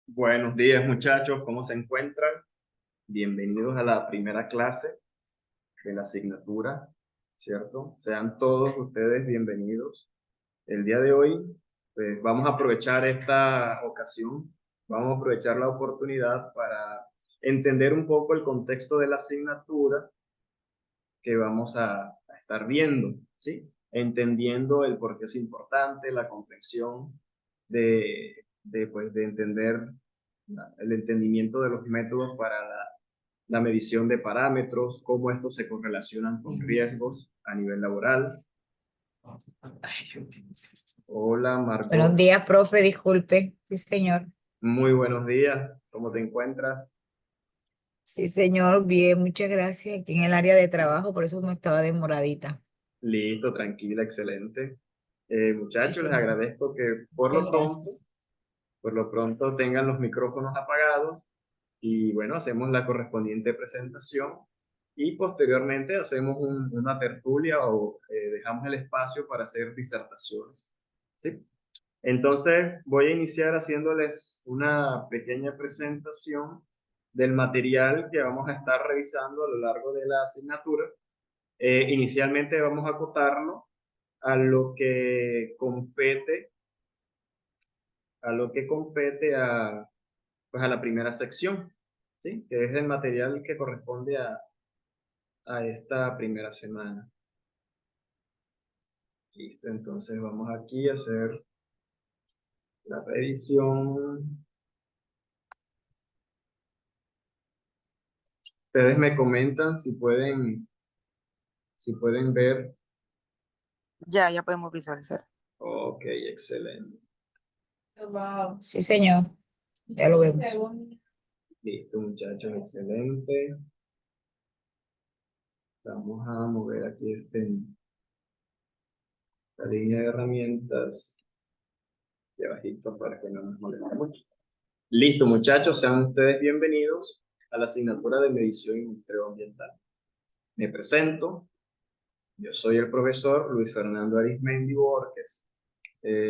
Buenos días, muchachos, ¿cómo se encuentran? Bienvenidos a la primera clase de la asignatura, ¿cierto? Sean todos ustedes bienvenidos. El día de hoy, pues vamos a aprovechar esta ocasión, vamos a aprovechar la oportunidad para entender un poco el contexto de la asignatura que vamos a estar viendo, ¿sí? Entendiendo el por qué es importante, la comprensión de entender el entendimiento de los métodos para la medición de parámetros, cómo estos se correlacionan con riesgos a nivel laboral. Hola, Buenos Margot. días, profe, disculpe. Sí, señor. Muy buenos días. ¿Cómo te encuentras? Sí, señor, bien, muchas gracias. Aquí en el área de trabajo, por eso me estaba demoradita. Listo, tranquila, excelente. Sí, Muchachos, les señor. agradezco que Muchas gracias. por lo pronto tengan los micrófonos apagados y bueno, hacemos la correspondiente presentación y posteriormente hacemos una tertulia o dejamos el espacio para hacer disertaciones. ¿Sí? Entonces voy a iniciar haciéndoles una pequeña presentación del material que vamos a estar revisando a lo largo de la asignatura. Inicialmente vamos a acotarlo a lo que compete, pues a la primera sección, ¿sí? Que es el material que corresponde a esta primera semana. Listo, entonces vamos aquí a hacer la revisión. Ustedes me comentan si pueden ver. Ya podemos visualizar. Ok, excelente. Wow. Sí, señor. Ya lo vemos. Listo, muchachos, excelente. Vamos a mover aquí la línea de herramientas de abajito para que no nos moleste mucho. Listo, muchachos, sean ustedes bienvenidos a la asignatura de medición y muestreo ambiental. Me presento, yo soy el profesor Luis Fernando Arismendi Borges.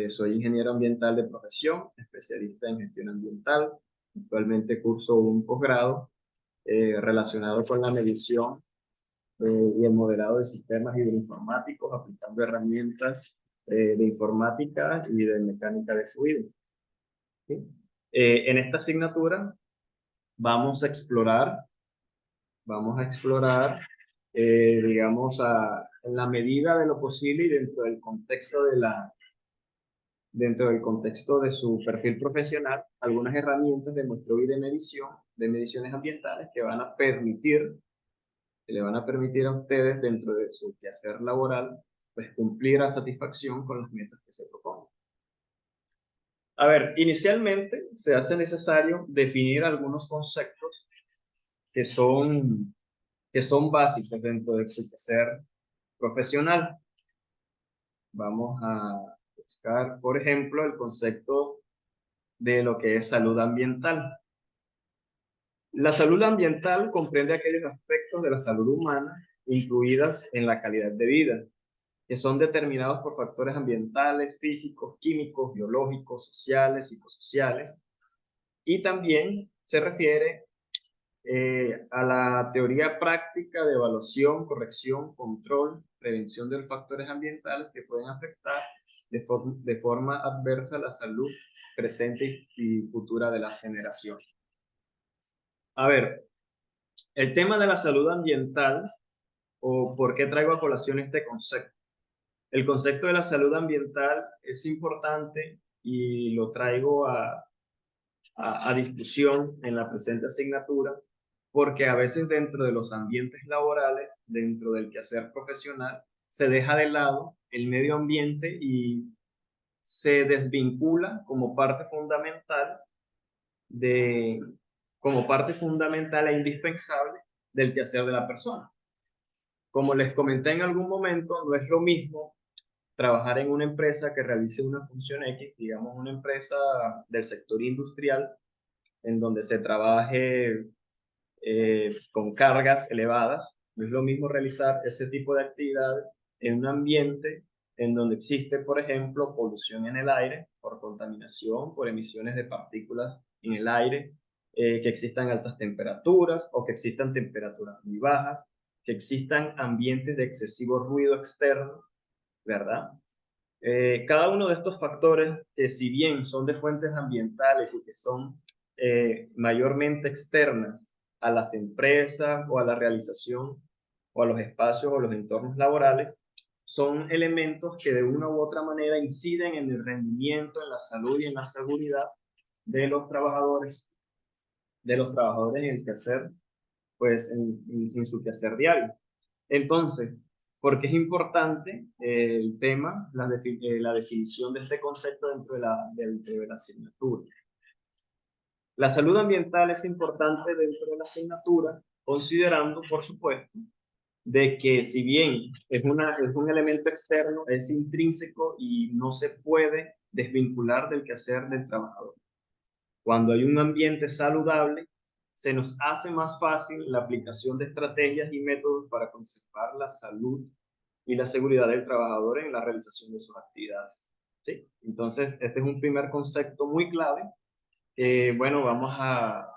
Soy ingeniero ambiental de profesión, especialista en gestión ambiental. Actualmente curso un posgrado relacionado con la medición y el modelado de sistemas hidroinformáticos aplicando herramientas de informática y de mecánica de fluidos. ¿Sí? En esta asignatura vamos a explorar, vamos a explorar, digamos, en la medida de lo posible y dentro del contexto de su perfil profesional, algunas herramientas de muestreo y de medición, de mediciones ambientales que le van a permitir a ustedes dentro de su quehacer laboral, pues cumplir a satisfacción con las metas que se proponen. A ver, inicialmente se hace necesario definir algunos conceptos que son, que son básicos dentro de su quehacer profesional. Vamos a buscar, por ejemplo, el concepto de lo que es salud ambiental. La salud ambiental comprende aquellos aspectos de la salud humana incluidas en la calidad de vida, que son determinados por factores ambientales, físicos, químicos, biológicos, sociales, psicosociales, y también se refiere a la teoría práctica de evaluación, corrección, control, prevención de los factores ambientales que pueden afectar de forma adversa la salud presente y futura de las generaciones. A ver, el tema de la salud ambiental, o por qué traigo a colación este concepto. El concepto de la salud ambiental es importante y lo traigo a discusión en la presente asignatura, porque a veces dentro de los ambientes laborales, dentro del quehacer profesional, se deja de lado el medio ambiente y se desvincula de, como parte fundamental e indispensable del quehacer de la persona. Como les comenté en algún momento, no es lo mismo trabajar en una empresa que realice una función X, digamos una empresa del sector industrial, en donde se trabaje con cargas elevadas. No es lo mismo realizar ese tipo de actividades en un ambiente en donde existe, por ejemplo, polución en el aire por contaminación, por emisiones de partículas en el aire, que existan altas temperaturas o que existan temperaturas muy bajas, que existan ambientes de excesivo ruido externo, ¿verdad? Cada uno de estos factores, que si bien son de fuentes ambientales y que son mayormente externas a las empresas o a la realización o a los espacios o los entornos laborales, son elementos que de una u otra manera inciden en el rendimiento, en la salud y en la seguridad de los trabajadores, en el quehacer, pues en su quehacer diario. Entonces, ¿por qué es importante el tema, la definición de este concepto dentro de la asignatura? La salud ambiental es importante dentro de la asignatura, considerando, por supuesto, de que si bien es un elemento externo, es intrínseco y no se puede desvincular del quehacer del trabajador. Cuando hay un ambiente saludable, se nos hace más fácil la aplicación de estrategias y métodos para conservar la salud y la seguridad del trabajador en la realización de sus actividades. ¿Sí? Entonces, este es un primer concepto muy clave que, bueno, vamos a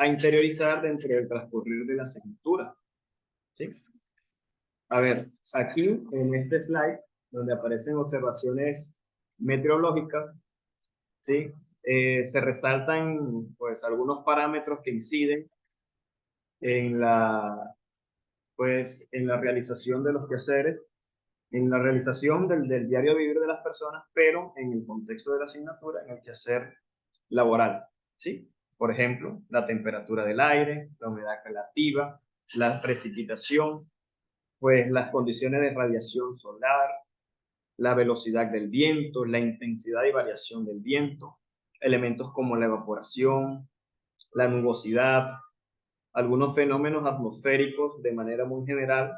interiorizar dentro del transcurrir de la asignatura. ¿Sí? A ver, aquí en este slide, donde aparecen observaciones meteorológicas, ¿sí? Se resaltan pues algunos parámetros que inciden en en la realización de los quehaceres, en la realización del diario vivir de las personas, pero en el contexto de la asignatura, en el quehacer laboral, ¿sí? Por ejemplo, la temperatura del aire, la humedad relativa, la precipitación, pues las condiciones de radiación solar, la velocidad del viento, la intensidad y variación del viento, elementos como la evaporación, la nubosidad, algunos fenómenos atmosféricos de manera muy general,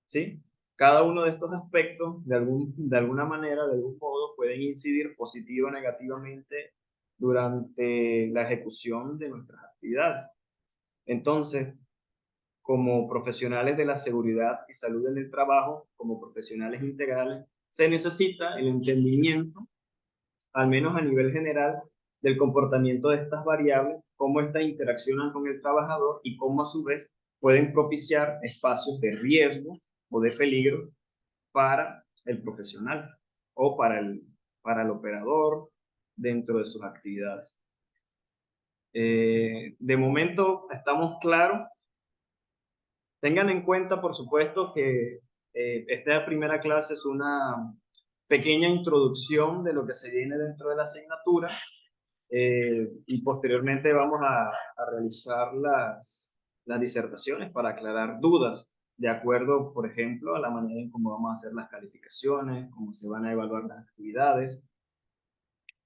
¿sí? Cada uno de estos aspectos, de alguna manera, de algún modo, pueden incidir positivo o negativamente durante la ejecución de nuestras actividades. Entonces, como profesionales de la seguridad y salud en el trabajo, como profesionales integrales, se necesita el entendimiento, al menos a nivel general, del comportamiento de estas variables, cómo estas interaccionan con el trabajador y cómo a su vez pueden propiciar espacios de riesgo o de peligro para el profesional o para el operador dentro de sus actividades. De momento estamos claros. Tengan en cuenta, por supuesto, que esta primera clase es una pequeña introducción de lo que se viene dentro de la asignatura, y posteriormente vamos a realizar las disertaciones para aclarar dudas, de acuerdo, por ejemplo, a la manera en cómo vamos a hacer las calificaciones, cómo se van a evaluar las actividades,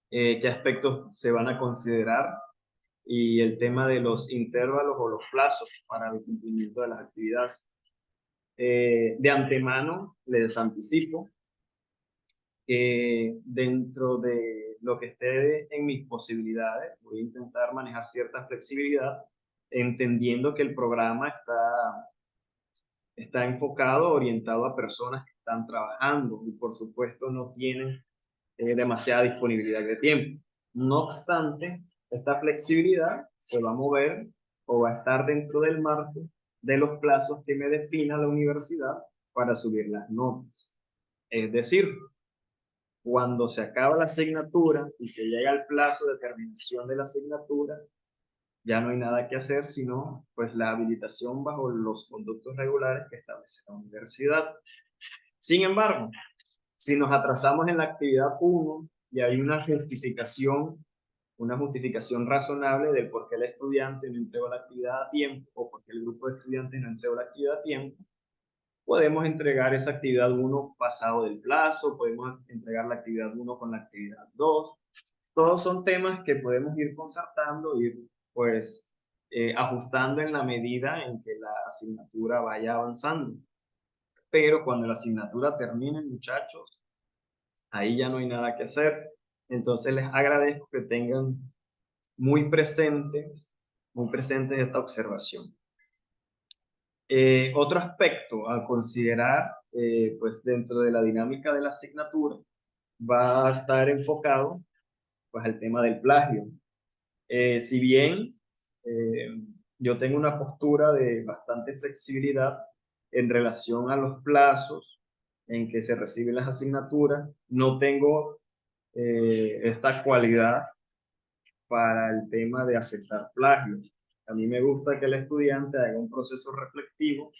qué aspectos se van a considerar y el tema de los intervalos o los plazos para el cumplimiento de las actividades. De antemano les anticipo que dentro de lo que esté en mis posibilidades voy a intentar manejar cierta flexibilidad, entendiendo que el programa está enfocado, orientado a personas que están trabajando y por supuesto no tienen demasiada disponibilidad de tiempo. No obstante, esta flexibilidad se va a mover o va a estar dentro del marco de los plazos que me defina la universidad para subir las notas. Es decir, cuando se acaba la asignatura y se llega al plazo de terminación de la asignatura, ya no hay nada que hacer, sino pues la habilitación bajo los conductos regulares que establece la universidad. Sin embargo, si nos atrasamos en la actividad 1 y hay una justificación razonable del por qué el estudiante no entregó la actividad a tiempo o por qué el grupo de estudiantes no entregó la actividad a tiempo, podemos entregar esa actividad 1 pasado del plazo, podemos entregar la actividad 1 con la actividad 2. Todos son temas que podemos ir concertando, ir pues ajustando en la medida en que la asignatura vaya avanzando. Pero cuando la asignatura termine, muchachos, ahí ya no hay nada que hacer. Entonces les agradezco que tengan muy presentes esta observación. Otro aspecto a considerar, pues dentro de la dinámica de la asignatura, va a estar enfocado pues al tema del plagio. Si bien yo tengo una postura de bastante flexibilidad en relación a los plazos en que se reciben las asignaturas, no tengo esta cualidad para el tema de aceptar plagios. A mí me gusta que el estudiante haga un proceso reflexivo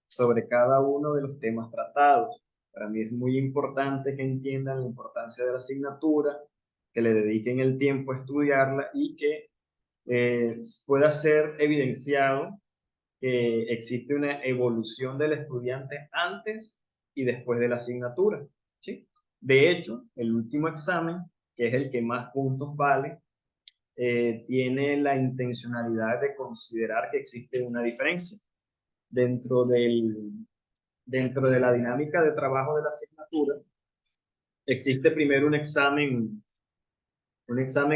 sobre cada uno de los temas tratados. Para mí es muy importante que entiendan la importancia de la asignatura, que le dediquen el tiempo a estudiarla y que pueda ser evidenciado que existe una evolución del estudiante antes y después de la asignatura, ¿sí? De hecho, el último examen, que es el que más puntos vale, tiene la intencionalidad de considerar que existe una diferencia dentro dentro de la dinámica de trabajo de la asignatura. Existe primero un examen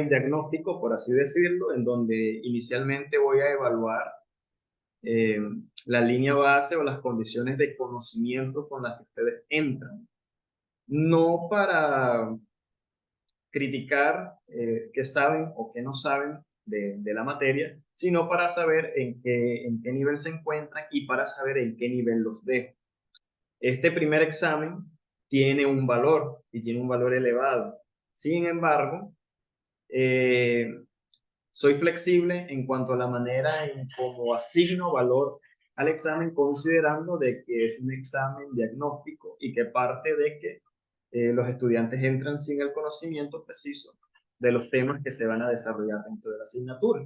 diagnóstico, por así decirlo, en donde inicialmente voy a evaluar eh, la línea base o las condiciones de conocimiento con las que ustedes entran. No para criticar qué saben o qué no saben de la materia, sino para saber en qué nivel se encuentran y para saber en qué nivel los dejo. Este primer examen tiene un valor y tiene un valor elevado. Sin embargo, eh, soy flexible en cuanto a la manera en cómo asigno valor al examen, considerando de que es un examen diagnóstico y que parte de que los estudiantes entran sin el conocimiento preciso de los temas que se van a desarrollar dentro de la asignatura.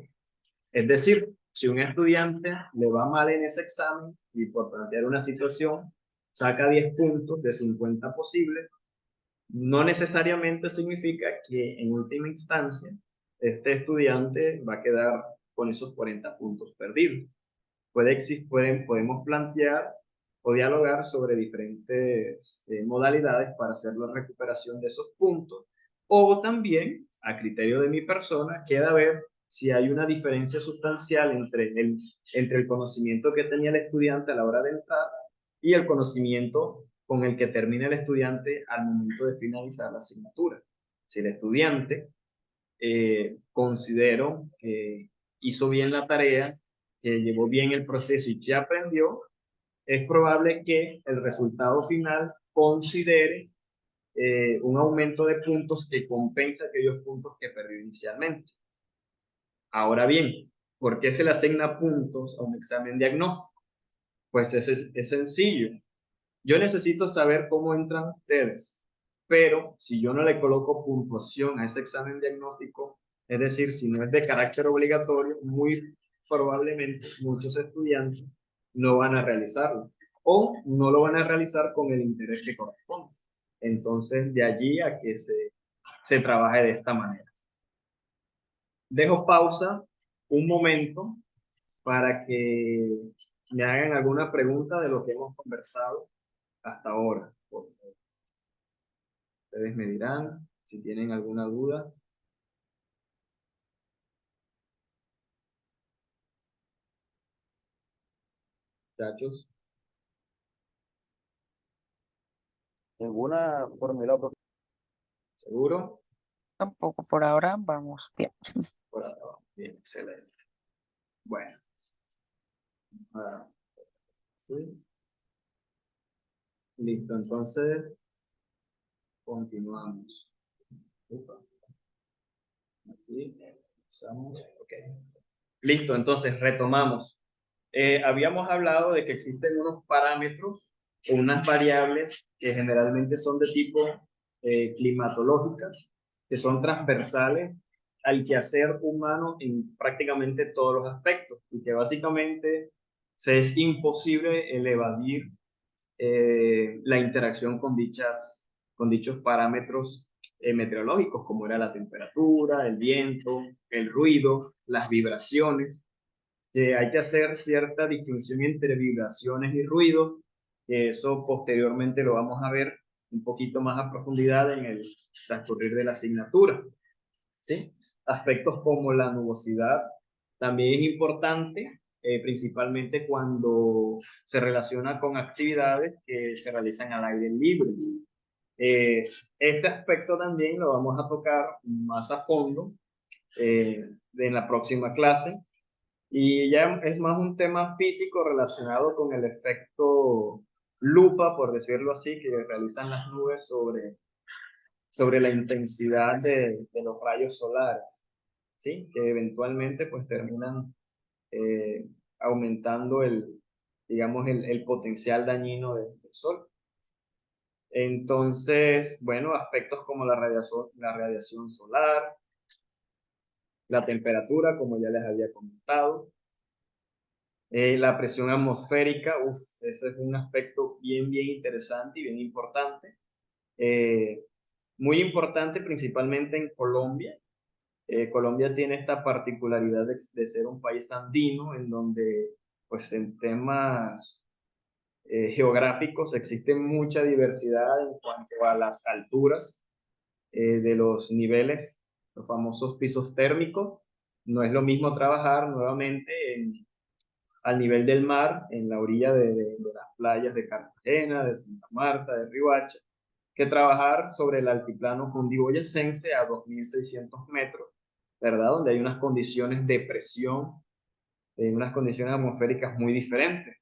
Es decir, si un estudiante le va mal en ese examen y por plantear una situación saca 10 puntos de 50 posibles, no necesariamente significa que en última instancia este estudiante va a quedar con esos 40 puntos perdidos. Podemos plantear o dialogar sobre diferentes modalidades para hacer la recuperación de esos puntos, o también, a criterio de mi persona, queda ver si hay una diferencia sustancial entre el conocimiento que tenía el estudiante a la hora de entrar y el conocimiento con el que termina el estudiante al momento de finalizar la asignatura. Si el estudiante considero que hizo bien la tarea, que llevó bien el proceso y que aprendió, es probable que el resultado final considere un aumento de puntos que compensa aquellos puntos que perdió inicialmente. Ahora bien, ¿por qué se le asigna puntos a un examen diagnóstico? Pues es sencillo. Yo necesito saber cómo entran ustedes, pero si yo no le coloco puntuación a ese examen diagnóstico, es decir, si no es de carácter obligatorio, muy probablemente muchos estudiantes no van a realizarlo o no lo van a realizar con el interés que corresponde. Entonces, de allí a que se trabaje de esta manera. Dejo pausa un momento para que me hagan alguna pregunta de lo que hemos conversado hasta ahora. Por favor. Ustedes me dirán si tienen alguna duda. Muchachos, Ninguna formulado, profe. ¿seguro? Tampoco por ahora, vamos bien. Por acá vamos. Bien, excelente. Bueno. Sí. Listo, entonces continuamos. Upa. Aquí empezamos. Ok. Listo, entonces retomamos. Habíamos hablado de que existen unos parámetros o unas variables que generalmente son de tipo climatológicas, que son transversales al quehacer humano en prácticamente todos los aspectos y que básicamente se es imposible el evadir la interacción con dichos parámetros meteorológicos, como era la temperatura, el viento, el ruido, las vibraciones. Hay que hacer cierta distinción entre vibraciones y ruidos, que eso posteriormente lo vamos a ver un poquito más a profundidad en el transcurrir de la asignatura. ¿Sí? Aspectos como la nubosidad también es importante, principalmente cuando se relaciona con actividades que se realizan al aire libre. Eh, este aspecto también lo vamos a tocar más a fondo en la próxima clase. Y ya es más un tema físico relacionado con el efecto lupa, por decirlo así, que realizan las nubes sobre la intensidad de los rayos solares, ¿sí? Que eventualmente pues terminan eh, aumentando digamos, el potencial dañino del sol. Entonces, bueno, aspectos como la radiación solar, la temperatura, como ya les había comentado, la presión atmosférica, eso es un aspecto bien, bien interesante y bien importante. Muy importante principalmente en Colombia. Colombia tiene esta particularidad de ser un país andino en donde, pues en temas geográficos existe mucha diversidad en cuanto a las alturas de los niveles, los famosos pisos térmicos. No es lo mismo trabajar nuevamente al nivel del mar, en la orilla de las playas de Cartagena, de Santa Marta, de Riohacha, que trabajar sobre el altiplano cundiboyacense a 2.600 metros, ¿verdad? Donde hay unas condiciones de presión, unas condiciones atmosféricas muy diferentes,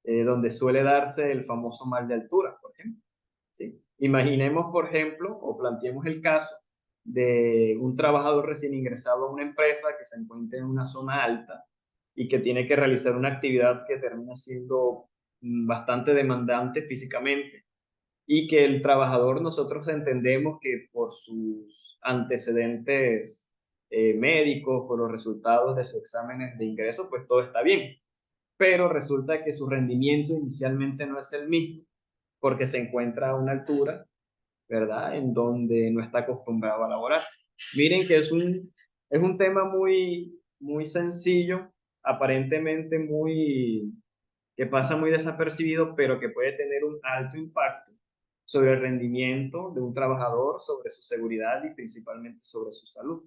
donde suele darse el famoso mal de altura, por ejemplo. ¿Sí? Imaginemos, por ejemplo, o planteemos el caso de un trabajador recién ingresado a una empresa que se encuentra en una zona alta y que tiene que realizar una actividad que termina siendo bastante demandante físicamente y que el trabajador nosotros entendemos que por sus antecedentes médicos, por los resultados de sus exámenes de ingreso, pues todo está bien, pero resulta que su rendimiento inicialmente no es el mismo porque se encuentra a una altura, ¿verdad?, en donde no está acostumbrado a laborar. Miren que es un tema muy, muy sencillo, aparentemente que pasa muy desapercibido, pero que puede tener un alto impacto sobre el rendimiento de un trabajador, sobre su seguridad y principalmente sobre su salud.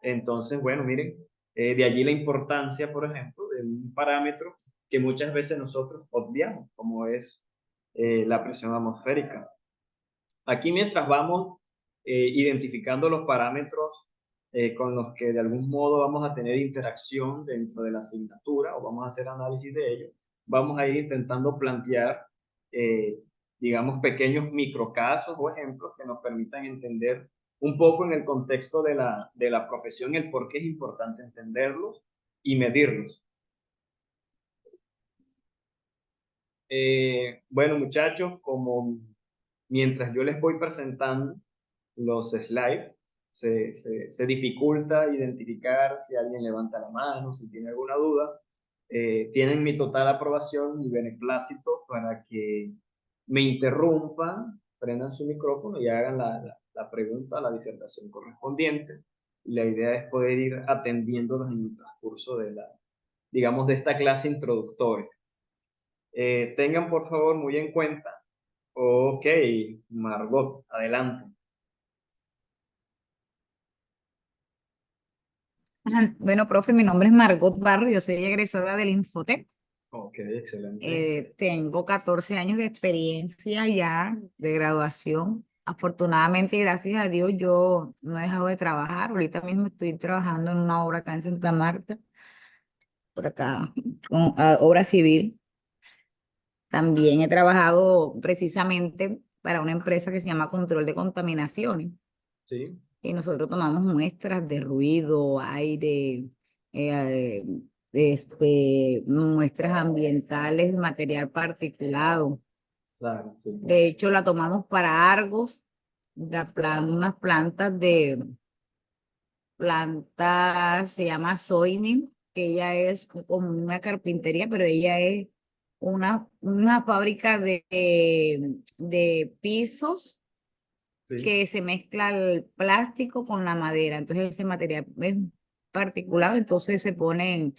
Entonces, bueno, miren, de allí la importancia, por ejemplo, de un parámetro que muchas veces nosotros obviamos, como es la presión atmosférica. Aquí mientras vamos identificando los parámetros con los que de algún modo vamos a tener interacción dentro de la asignatura o vamos a hacer análisis de ello, vamos a ir intentando plantear, eh, digamos, pequeños microcasos o ejemplos que nos permitan entender un poco en el contexto de la profesión el por qué es importante entenderlos y medirlos. Bueno, muchachos, como mientras yo les voy presentando los slides, se dificulta identificar si alguien levanta la mano, si tiene alguna duda. Tienen mi total aprobación y beneplácito para que me interrumpan, prendan su micrófono y hagan la pregunta, la disertación correspondiente. La idea es poder ir atendiéndolos en el transcurso digamos, de esta clase introductoria. Tengan por favor muy en cuenta. Ok, Margot, adelante. Bueno, profe, mi nombre es Margot Barro, yo soy egresada del Infotec. Ok, excelente. Tengo 14 años de experiencia ya de graduación. Afortunadamente y gracias a Dios yo no he dejado de trabajar. Ahorita mismo estoy trabajando en una obra acá en Santa Marta, por acá, con obra civil. También he trabajado precisamente para una empresa que se llama Control de Contaminaciones. Sí, Y nosotros tomamos muestras de ruido, aire, eh, muestras ambientales, material particulado. claro, sí. De hecho, la tomamos para Argos, unas plantas, se llama Soinin, que ella es como una carpintería, pero ella es una fábrica de pisos Sí, que se mezcla el plástico con la madera. Entonces ese material es particulado, entonces se cogen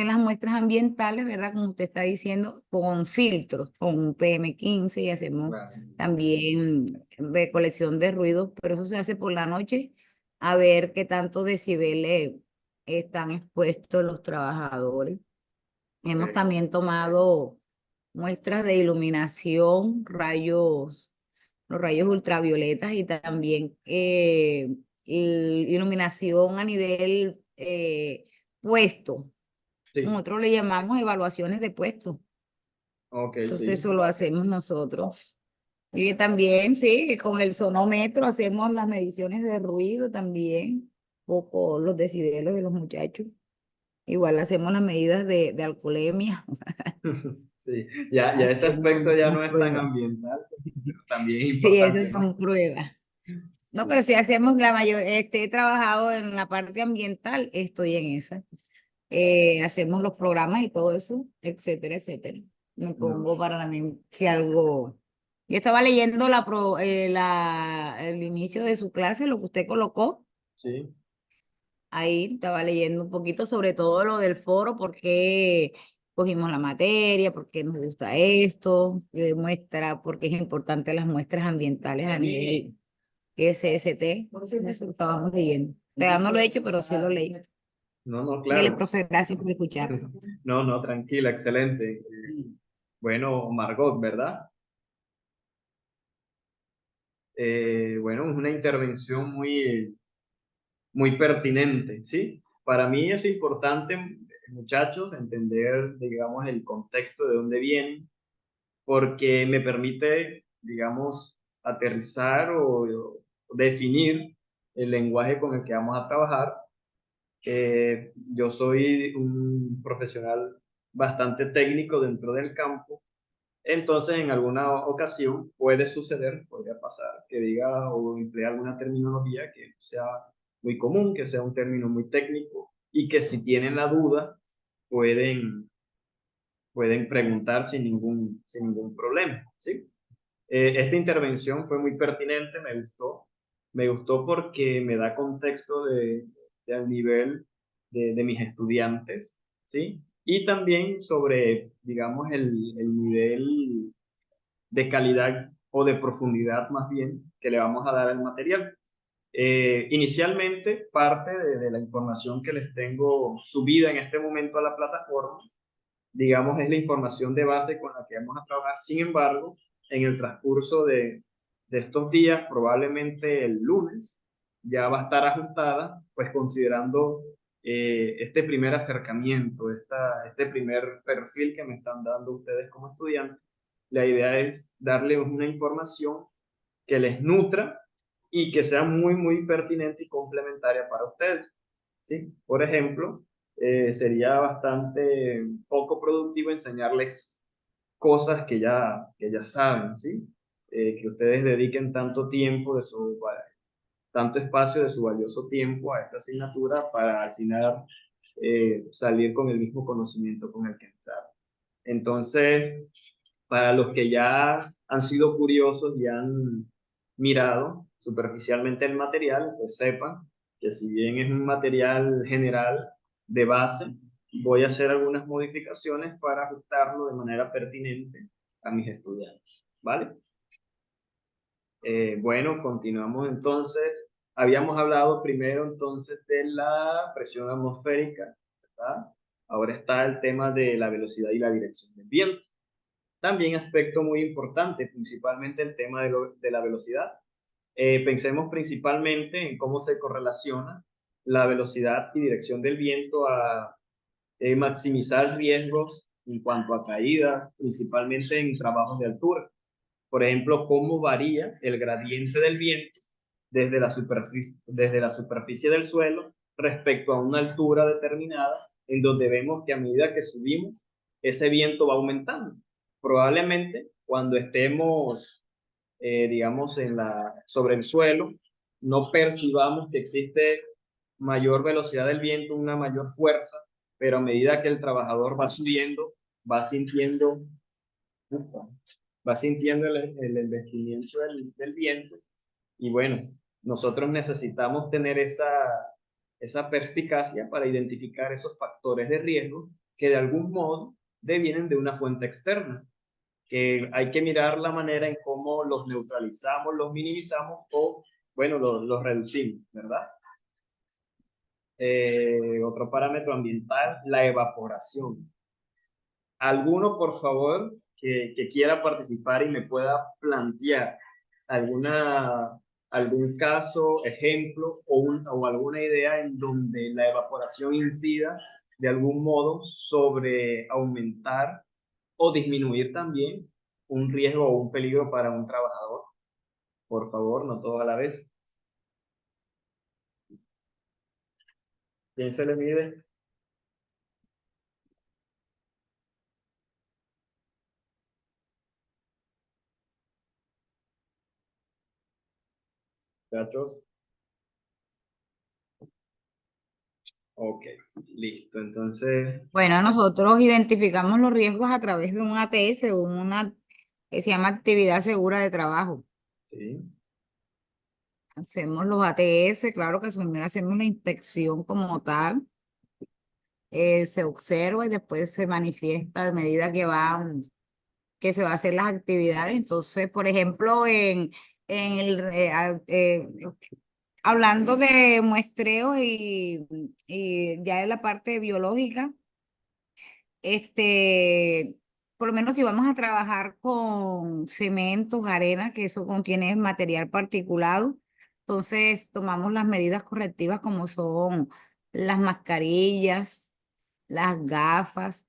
las muestras ambientales, ¿verdad? Como usted está diciendo, con filtros, con PM15 y hacemos claro. también recolección de ruidos, pero eso se hace por la noche a ver qué tantos decibeles están expuestos los trabajadores. Hemos Ok, también tomado muestras de iluminación, los rayos ultravioletas y también iluminación a nivel puesto. Sí, Nosotros le llamamos evaluaciones de puesto. ok, Entonces sí. eso lo hacemos nosotros. Y también, sí, que con el sonómetro hacemos las mediciones de ruido también, poco los decibeles de los muchachos. Igual hacemos las medidas de alcoholemia, Sí, ya ese aspecto ya hacemos no es tan pruebas. ambiental, pero también es Sí, importante, esas ¿no? son pruebas. No, Sí, pero si hacemos la mayor, he trabajado en la parte ambiental, estoy en esa. Hacemos los programas y todo eso, etcétera, etcétera. Me no, pongo para mí si algo. Yo estaba leyendo el inicio de su clase, lo que usted colocó. sí, Ahí estaba leyendo un poquito sobre todo lo del foro, por qué cogimos la materia, por qué nos gusta esto, muestra, por qué es importante las muestras ambientales a nivel SST. Eso lo estábamos leyendo. Ya no lo he hecho, pero sí lo leí. no, Dele, claro. profe, gracias por escuchar. No, tranquila, excelente. Bueno, Margot, ¿verdad? Bueno, es una intervención muy pertinente, ¿sí? Para mí es importante, muchachos, entender, digamos, el contexto de dónde vienen, porque me permite, digamos, aterrizar o definir el lenguaje con el que vamos a trabajar. Yo soy un profesional bastante técnico dentro del campo, entonces en alguna ocasión puede suceder, podría pasar, que diga o emplea alguna terminología que no sea muy común, que sea un término muy técnico y que si tienen la duda pueden preguntar sin ningún problema, ¿sí? Esta intervención fue muy pertinente, me gustó porque me da contexto al nivel de mis estudiantes, ¿sí? Y también sobre, digamos, el nivel de calidad o de profundidad más bien que le vamos a dar al material. Inicialmente, parte de la información que les tengo subida en este momento a la plataforma, digamos, es la información de base con la que vamos a trabajar. Sin embargo, en el transcurso de estos días, probablemente el lunes, ya va a estar ajustada, pues considerando este primer acercamiento, este primer perfil que me están dando ustedes como estudiantes. La idea es darles una información que les nutra y que sea muy pertinente y complementaria para ustedes, ¿sí? Por ejemplo, sería bastante poco productivo enseñarles cosas que ya saben, ¿sí? Que ustedes dediquen tanto tiempo tanto espacio de su valioso tiempo a esta asignatura para al final salir con el mismo conocimiento con el que entraron. Entonces, para los que ya han sido curiosos y han mirado superficialmente el material, pues sepan que si bien es un material general de base, voy a hacer algunas modificaciones para ajustarlo de manera pertinente a mis estudiantes, ¿vale? Bueno, continuamos entonces. Habíamos hablado primero entonces de la presión atmosférica, ¿verdad? Ahora está el tema de la velocidad y la dirección del viento. También aspecto muy importante, principalmente el tema de la velocidad. Pensemos principalmente en cómo se correlaciona la velocidad y dirección del viento a maximizar riesgos en cuanto a caída, principalmente en trabajos de altura. Por ejemplo, cómo varía el gradiente del viento desde la superficie del suelo respecto a una altura determinada, en donde vemos que a medida que subimos, ese viento va aumentando. Probablemente cuando estemos, digamos, sobre el suelo, no percibamos que existe mayor velocidad del viento, una mayor fuerza, pero a medida que el trabajador va subiendo, va sintiendo va sintiendo el embestimiento del viento y bueno, nosotros necesitamos tener esa perspicacia para identificar esos factores de riesgo que de algún modo devienen de una fuente externa, que hay que mirar la manera en cómo los neutralizamos, los minimizamos o, bueno, los reducimos, ¿verdad? Otro parámetro ambiental, la evaporación. ¿Alguno, por favor, que quiera participar y me pueda plantear alguna, algún caso, ejemplo o alguna idea en donde la evaporación incida de algún modo sobre aumentar o disminuir también un riesgo o un peligro para un trabajador? Por favor, no todo a la vez. ¿Quién se le mide? Muchachos. Ok, listo. Entonces, Bueno, nosotros identificamos los riesgos a través de un ATS o una que se llama actividad segura de trabajo. sí, Hacemos los ATS, claro que primero hacemos la inspección como tal, se observa y después se manifiesta a medida que se va a hacer las actividades. Entonces, por ejemplo, en hablando de muestreo y ya en la parte biológica, por lo menos si vamos a trabajar con cementos, arena, que eso contiene material particulado, entonces tomamos las medidas correctivas como son las mascarillas, las gafas,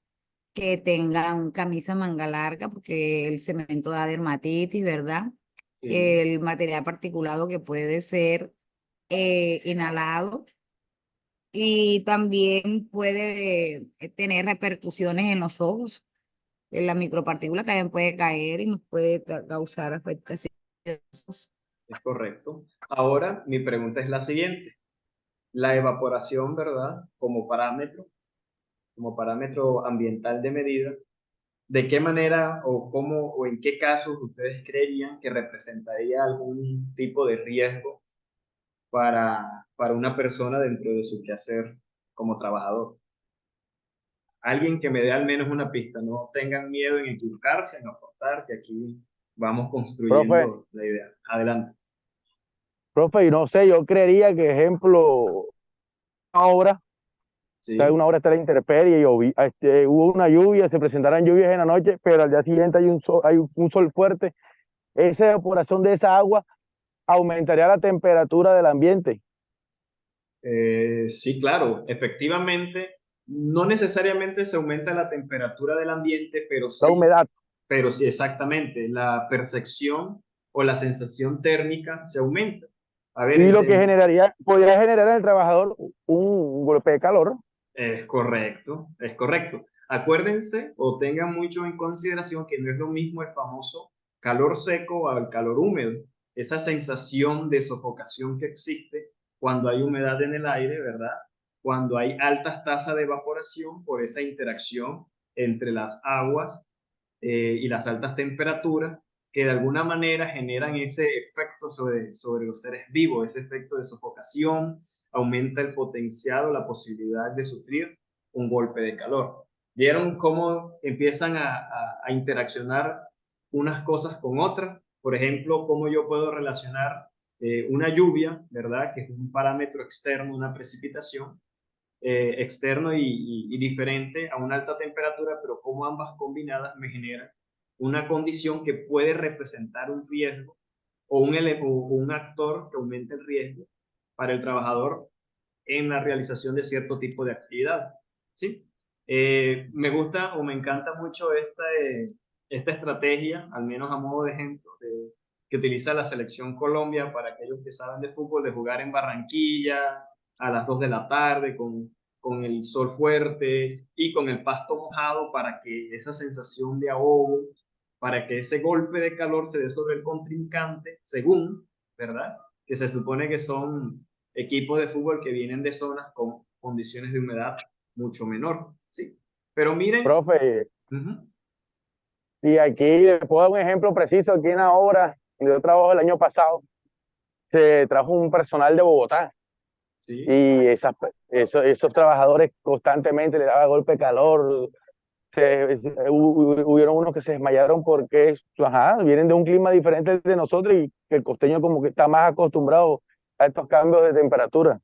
que tengan camisa manga larga, porque el cemento da dermatitis, ¿verdad? sí, El material particulado que puede ser inhalado y también puede tener repercusiones en los ojos. La micropartícula también puede caer y nos puede causar afectaciones. es correcto. Ahora, mi pregunta es la siguiente. La evaporación, ¿verdad? Como parámetro ambiental de medida, ¿de qué manera o cómo o en qué casos ustedes creerían que representaría algún tipo de riesgo para una persona dentro de su quehacer como trabajador? Alguien que me dé al menos una pista, no tengan miedo en equivocarse, en aportar, que aquí vamos Profe, construyendo la idea. Adelante. profe, y no sé, yo creería que, ejemplo, ahora, hay Sí, una hora está la intemperie, hubo una lluvia, se presentaron lluvias en la noche, pero al día siguiente hay un sol fuerte. Esa evaporación de esa agua aumentaría la temperatura del ambiente, sí, claro, efectivamente, no necesariamente se aumenta la temperatura del ambiente, la humedad. pero sí exactamente, la percepción o la sensación térmica se aumenta. A ver, Y lo que podría generar en el trabajador un golpe de calor. es correcto, es correcto. Acuérdense o tengan mucho en consideración que no es lo mismo el famoso calor seco al calor húmedo. Esa sensación de sofocación que existe cuando hay humedad en el aire, ¿verdad? Cuando hay altas tasas de evaporación por esa interacción entre las aguas y las altas temperaturas que de alguna manera generan ese efecto sobre los seres vivos, ese efecto de sofocación, aumenta el potencial o la posibilidad de sufrir un golpe de calor. ¿Vieron cómo empiezan a interaccionar unas cosas con otras? Por ejemplo, cómo yo puedo relacionar una lluvia, ¿verdad? Que es un parámetro externo, una precipitación, externo y diferente a una alta temperatura, pero como ambas combinadas me generan una condición que puede representar un riesgo o un actor que aumente el riesgo para el trabajador en la realización de cierto tipo de actividad. ¿Sí? Me gusta o me encanta mucho esta estrategia, al menos a modo de ejemplo, que utiliza la selección Colombia para aquellos que saben de fútbol, de jugar en Barranquilla a las 2 de la tarde con el sol fuerte y con el pasto mojado para que esa sensación de ahogo, para que ese golpe de calor se dé sobre el contrincante, según, ¿verdad? Que se supone que son equipos de fútbol que vienen de zonas con condiciones de humedad mucho menor, ¿sí? Pero miren, Profe, uh-huh, y aquí les puedo dar un ejemplo preciso. Aquí en la obra donde yo trabajo el año pasado, se trajo un personal de Bogotá sí, y esos trabajadores constantemente le daba golpe de calor. Hubieron unos que se desmayaron porque ajá, vienen de un clima diferente de nosotros y que el costeño como que está más acostumbrado a estos cambios de temperatura.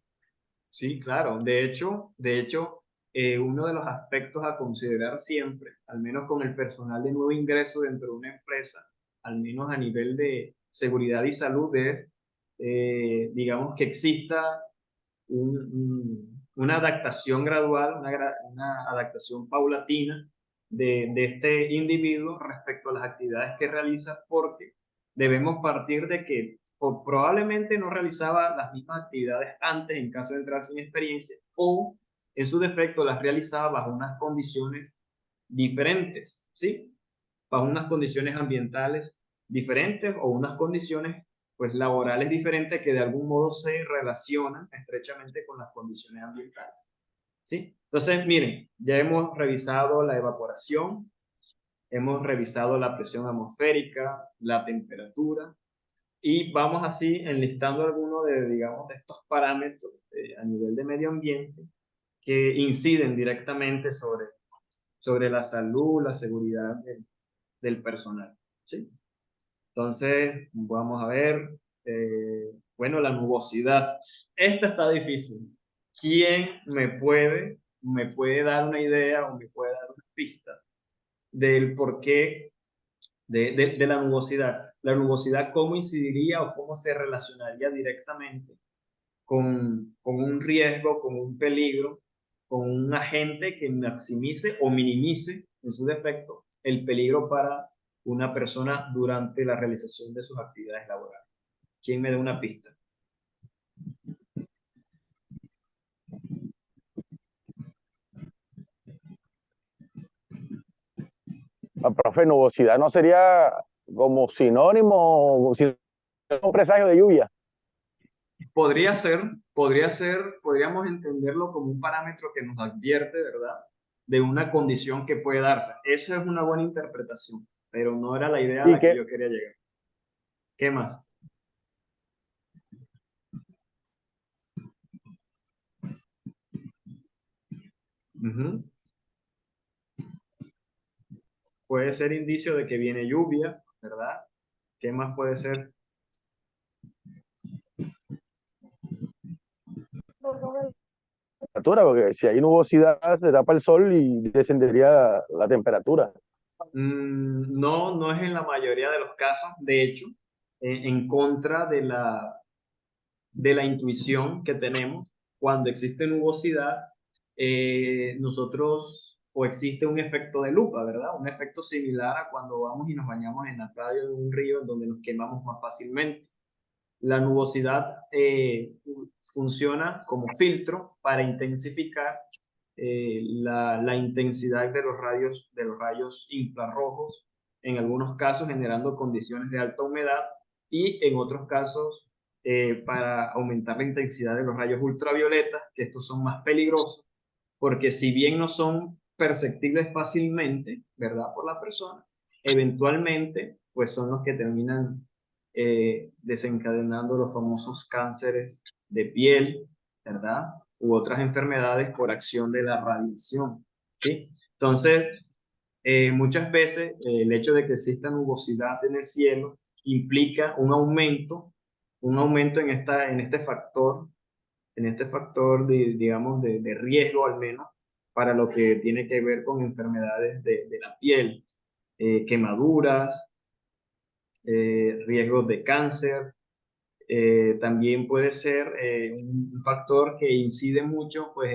sí, claro. De hecho, uno de los aspectos a considerar siempre, al menos con el personal de nuevo ingreso dentro de una empresa, al menos a nivel de seguridad y salud, es digamos que exista una adaptación gradual, una adaptación paulatina de este individuo respecto a las actividades que realiza, porque debemos partir de que probablemente no realizaba las mismas actividades antes en caso de entrar sin experiencia, o en su defecto las realizaba bajo unas condiciones diferentes, ¿sí? Bajo unas condiciones ambientales diferentes o unas condiciones pues laborales diferentes que de algún modo se relacionan estrechamente con las condiciones ambientales, ¿sí? Entonces, miren, ya hemos revisado la evaporación, hemos revisado la presión atmosférica, la temperatura, y vamos así enlistando algunos de, digamos, de estos parámetros a nivel de medio ambiente que inciden directamente sobre la salud, la seguridad del personal, ¿sí? Entonces, vamos a ver, bueno, la nubosidad. Esta está difícil. ¿Quién me puede dar una idea o me puede dar una pista del porqué de la nubosidad? La nubosidad, ¿cómo incidiría o cómo se relacionaría directamente con un riesgo, con un peligro, con un agente que maximice o minimice, en su defecto, el peligro para una persona durante la realización de sus actividades laborales? ¿Quién me da una pista? Profe, nubosidad no sería como sinónimo, un presagio de lluvia. Podría ser, podríamos entenderlo como un parámetro que nos advierte, ¿verdad?, de una condición que puede darse. Eso es una buena interpretación, pero no era la idea a Y la que que, yo quería llegar. ¿Qué más? Ujú. Puede ser indicio de que viene lluvia, ¿verdad? ¿Qué más puede ser? temperatura, porque si hay nubosidad se tapa el sol y descendería la temperatura. No, no es en la mayoría de los casos. De hecho, en contra de la intuición que tenemos, cuando existe nubosidad, nosotros, o existe un efecto de lupa, ¿verdad? Un efecto similar a cuando vamos y nos bañamos en la playa de un río en donde nos quemamos más fácilmente. La nubosidad funciona como filtro para intensificar la intensidad de los rayos infrarrojos, en algunos casos generando condiciones de alta humedad, y en otros casos para aumentar la intensidad de los rayos ultravioletas, que estos son más peligrosos, porque si bien no son perceptibles fácilmente, ¿verdad?, por la persona, eventualmente pues son los que terminan desencadenando los famosos cánceres de piel, ¿verdad?, u otras enfermedades por acción de la radiación, ¿sí? Entonces, muchas veces el hecho de que exista nubosidad en el cielo implica un aumento en este factor digamos, de riesgo al menos, para lo que tiene que ver con enfermedades de la piel, quemaduras, riesgos de cáncer. También puede ser un factor que incide mucho pues,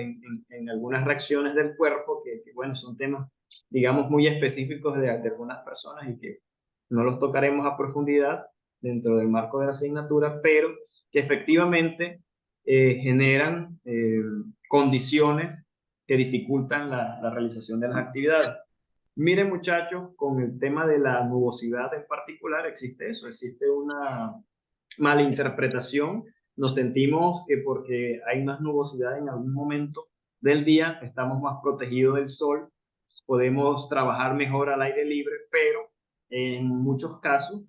en algunas reacciones del cuerpo, bueno, son temas, digamos, muy específicos de algunas personas y que no los tocaremos a profundidad dentro del marco de la asignatura, pero que efectivamente generan condiciones que dificultan la realización de las actividades. Miren, muchachos, con el tema de la nubosidad en particular, existe eso, existe una malinterpretación. Nos sentimos que porque hay más nubosidad en algún momento del día, estamos más protegidos del sol, podemos trabajar mejor al aire libre, pero en muchos casos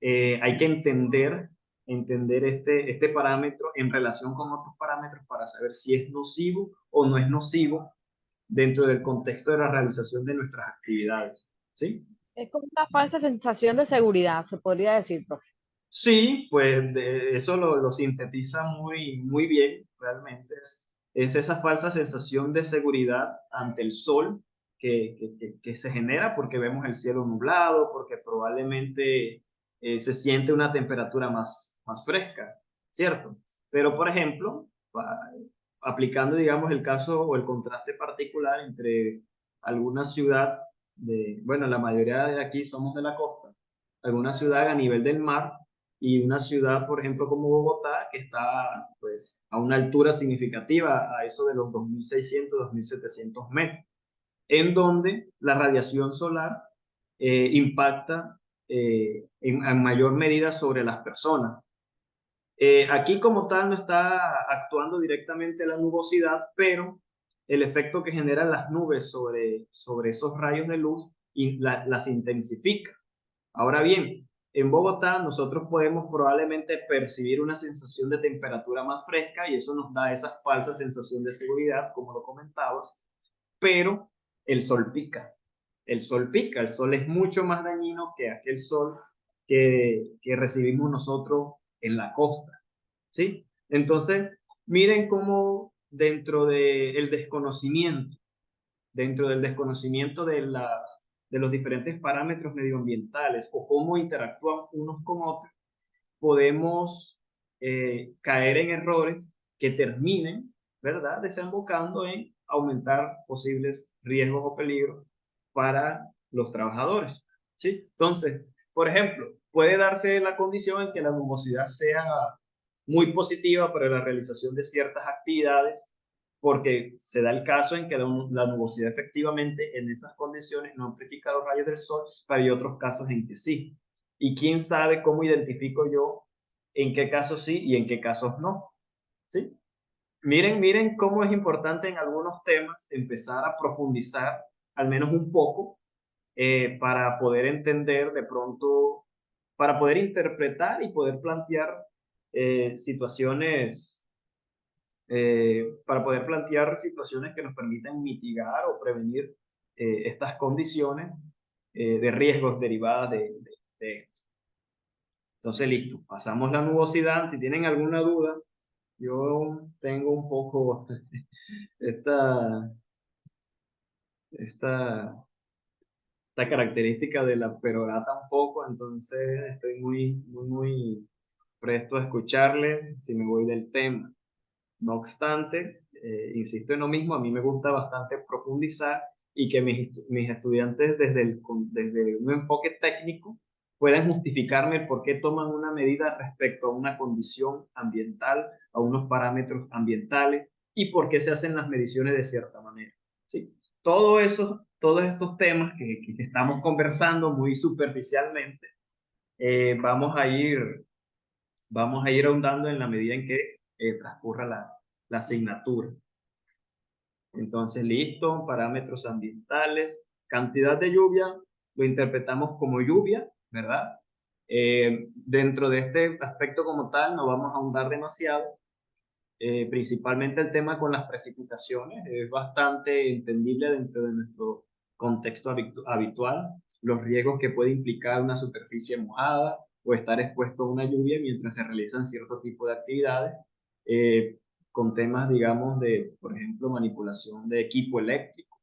hay que entender este parámetro en relación con otros parámetros para saber si es nocivo o no es nocivo dentro del contexto de la realización de nuestras actividades, ¿sí? Es como una falsa sensación de seguridad, se podría decir, profe. Sí, pues eso lo sintetiza muy bien, realmente. Es esa falsa sensación de seguridad ante el sol que se genera porque vemos el cielo nublado, porque probablemente se siente una temperatura más fresca. ¿cierto? Pero, por ejemplo, aplicando, digamos, el caso o el contraste particular entre alguna ciudad bueno, la mayoría de aquí somos de la costa, alguna ciudad a nivel del mar y una ciudad, por ejemplo, como Bogotá, que está, pues, a una altura significativa, a eso de los 2.600, 2.700 metros, en donde la radiación solar impacta en mayor medida sobre las personas. Aquí como tal no está actuando directamente la nubosidad, pero el efecto que generan las nubes sobre esos rayos de luz las intensifica. Ahora bien, en Bogotá nosotros podemos probablemente percibir una sensación de temperatura más fresca y eso nos da esa falsa sensación de seguridad, como lo comentabas, pero el sol pica. El sol pica, el sol es mucho más dañino que aquel sol que recibimos nosotros en la costa. ¿Sí? Entonces, miren cómo dentro del desconocimiento de los diferentes parámetros medioambientales o cómo interactúan unos con otros, podemos caer en errores que terminen, ¿verdad?, desembocando en aumentar posibles riesgos o peligros para los trabajadores. ¿Sí? Entonces, por ejemplo, puede darse la condición en que la nubosidad sea muy positiva para la realización de ciertas actividades, porque se da el caso en que la nubosidad efectivamente en esas condiciones no amplifica los rayos del sol, pero hay otros casos en que sí. Y quién sabe cómo identifico yo en qué casos sí y en qué casos no. ¿Sí? Miren cómo es importante en algunos temas empezar a profundizar al menos un poco para poder entender de pronto, para poder interpretar y poder plantear situaciones, que nos permitan mitigar o prevenir estas condiciones de riesgos derivadas de esto. Entonces, listo, pasamos la nubosidad. Si tienen alguna duda, yo tengo un poco esta, esta, esta característica de la perorata un poco, entonces estoy muy presto a escucharle si me voy del tema. No obstante, insisto en lo mismo, a mí me gusta bastante profundizar y que mis estudiantes desde un enfoque técnico puedan justificarme el por qué toman una medida respecto a una condición ambiental, a unos parámetros ambientales y por qué se hacen las mediciones de cierta manera. ¿Sí? Todos estos temas que estamos conversando muy superficialmente, vamos a ir ahondando en la medida en que transcurra la asignatura. Entonces, listo, parámetros ambientales, cantidad de lluvia, lo interpretamos como lluvia, ¿verdad? Dentro de este aspecto como tal, no vamos a ahondar demasiado. Principalmente el tema con las precipitaciones es bastante entendible dentro de nuestro contexto habitual, los riesgos que puede implicar una superficie mojada o estar expuesto a una lluvia mientras se realizan cierto tipo de actividades, con temas, digamos, por ejemplo, manipulación de equipo eléctrico,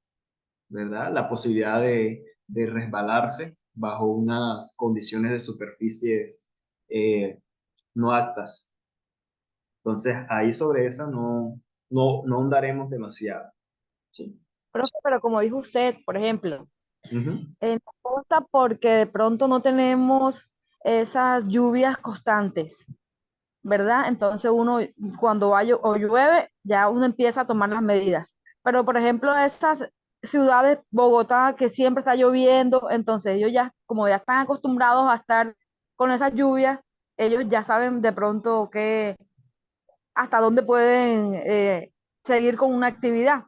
¿verdad? La posibilidad de resbalarse bajo unas condiciones de superficies no aptas. Entonces, ahí sobre esa no ahondaremos demasiado. ¿Sí? Profe, pero como dijo usted, por ejemplo, Ujú. en la costa porque de pronto no tenemos esas lluvias constantes, ¿verdad? Entonces uno cuando o llueve, ya uno empieza a tomar las medidas. Pero por ejemplo, esas ciudades, Bogotá, que siempre está lloviendo, entonces ellos ya, como ya están acostumbrados a estar con esas lluvias, ellos ya saben de pronto hasta dónde pueden seguir con una actividad.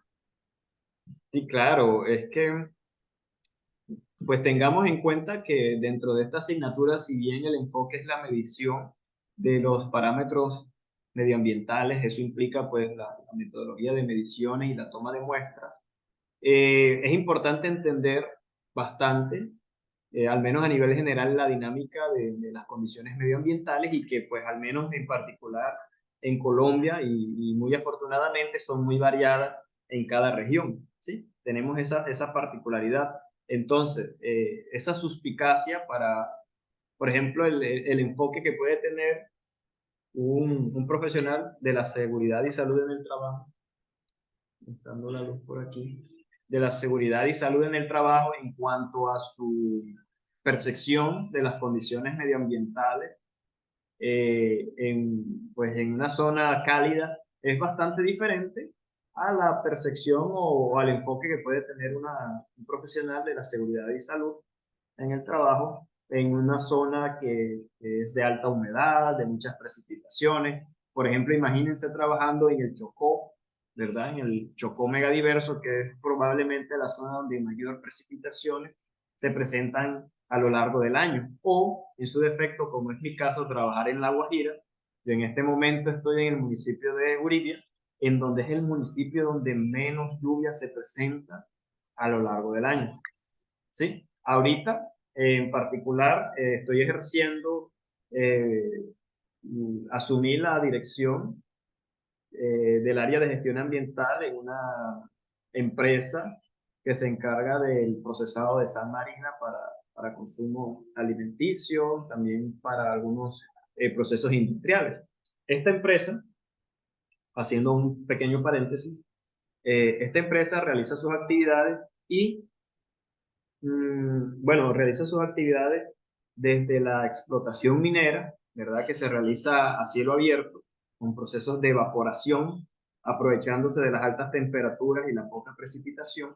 Sí, claro, es que pues tengamos en cuenta que dentro de esta asignatura, si bien el enfoque es la medición de los parámetros medioambientales, eso implica pues la metodología de mediciones y la toma de muestras, es importante entender bastante, al menos a nivel general, la dinámica de las condiciones medioambientales y que pues al menos en particular en Colombia y muy afortunadamente son muy variadas en cada región, ¿sí? Tenemos esa particularidad. Entonces, esa suspicacia para, por ejemplo, el enfoque que puede tener un profesional de la seguridad y salud en el trabajo, dando la luz por aquí, de la seguridad y salud en el trabajo en cuanto a su percepción de las condiciones medioambientales pues en una zona cálida es bastante diferente a la percepción o al enfoque que puede tener un profesional de la seguridad y salud en el trabajo en una zona que es de alta humedad, de muchas precipitaciones. Por ejemplo, imagínense trabajando en el Chocó, ¿verdad? En el Chocó megadiverso, que es probablemente la zona donde mayor precipitaciones se presentan a lo largo del año. O, en su defecto, como es mi caso, trabajar en La Guajira. Yo en este momento estoy en el municipio de Uribia, en donde es el municipio donde menos lluvia se presenta a lo largo del año. ¿Sí? Ahorita, en particular, estoy ejerciendo, eh, asumí la dirección del área de gestión ambiental en una empresa que se encarga del procesado de sal marina para consumo alimenticio, también para algunos procesos industriales. Esta empresa, haciendo un pequeño paréntesis, esta empresa realiza sus actividades y bueno, realiza sus actividades desde la explotación minera, ¿verdad? Que se realiza a cielo abierto, con procesos de evaporación, aprovechándose de las altas temperaturas y la poca precipitación,